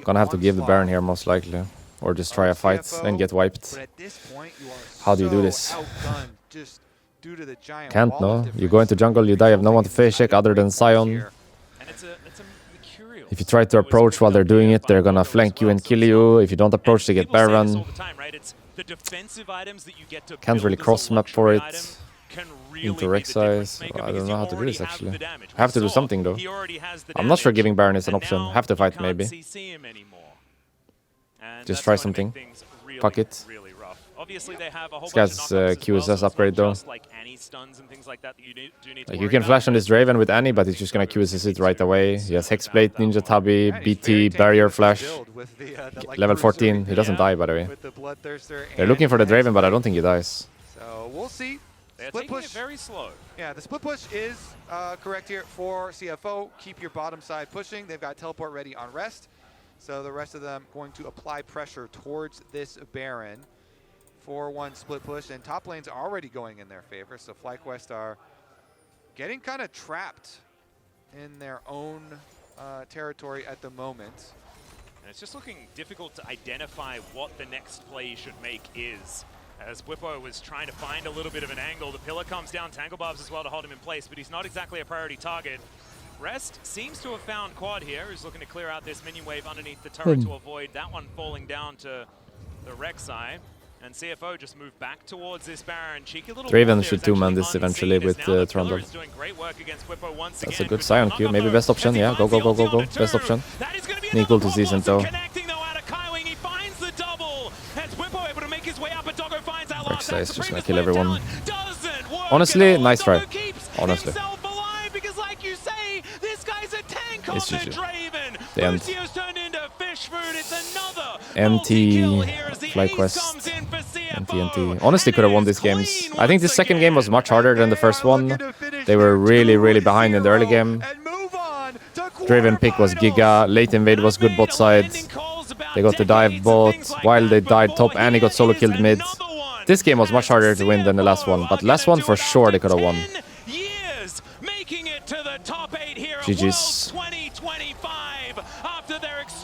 Gonna have to give the Baron here most likely. Or just try a fight and get wiped. How do you do this? Can't, no? You go into jungle, you die, you have no one to face check other than Sion. If you try to approach while they're doing it, they're gonna flank you and kill you. If you don't approach, they get Baron. Can't really cross-map for it. Into Rek'Sai. I don't know how to do this actually. I have to do something though. I'm not sure giving Baron is an option. Have to fight maybe. Just try something. Fuck it. This guy's QSS upgrade though. Like you can flash on this Draven with Annie, but he's just gonna QSS it right away. He has Hexblade, Ninja Tabi, BT, Barrier Flash. Level 14. He doesn't die by the way. They're looking for the Draven, but I don't think he dies. So we'll see. Split push. Very slow. Yeah, the split push is correct here for CFO. Keep your bottom side pushing. They've got teleport ready on rest. So the rest of them going to apply pressure towards this Baron. 4-1 split push, and top lane's already going in their favor. So FlyQuest are getting kind of trapped in their own territory at the moment. And it's just looking difficult to identify what the next play you should make is. As Bwipo was trying to find a little bit of an angle, the pillar comes down, Tangle Barbs as well to hold him in place, but he's not exactly a priority target. Rest seems to have found Quad here, who's looking to clear out this minion wave underneath the turret to avoid that one falling down to the Rek'Sai. And CFO just moved back towards this Baron. Cheeky little Draven should two-man this eventually with Trundle. That's a good Sion Q. Maybe best option. Yeah, go, go, go, go, go. Best option. Equal to Season though. Rek'Sai is just gonna kill everyone. Honestly, nice try. Honestly. It's GG. The end. MT, FlyQuest, MT. Honestly could have won these games. I think the second game was much harder than the first one. They were really, really behind in the early game. Draven pick was Giga, late invade was good bot side. They got the dive bot while they died top and he got solo killed mid. This game was much harder to win than the last one, but last one for sure they could have won. GG's.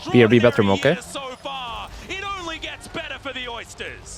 BRB bathroom, okay? It only gets better for the Oysters.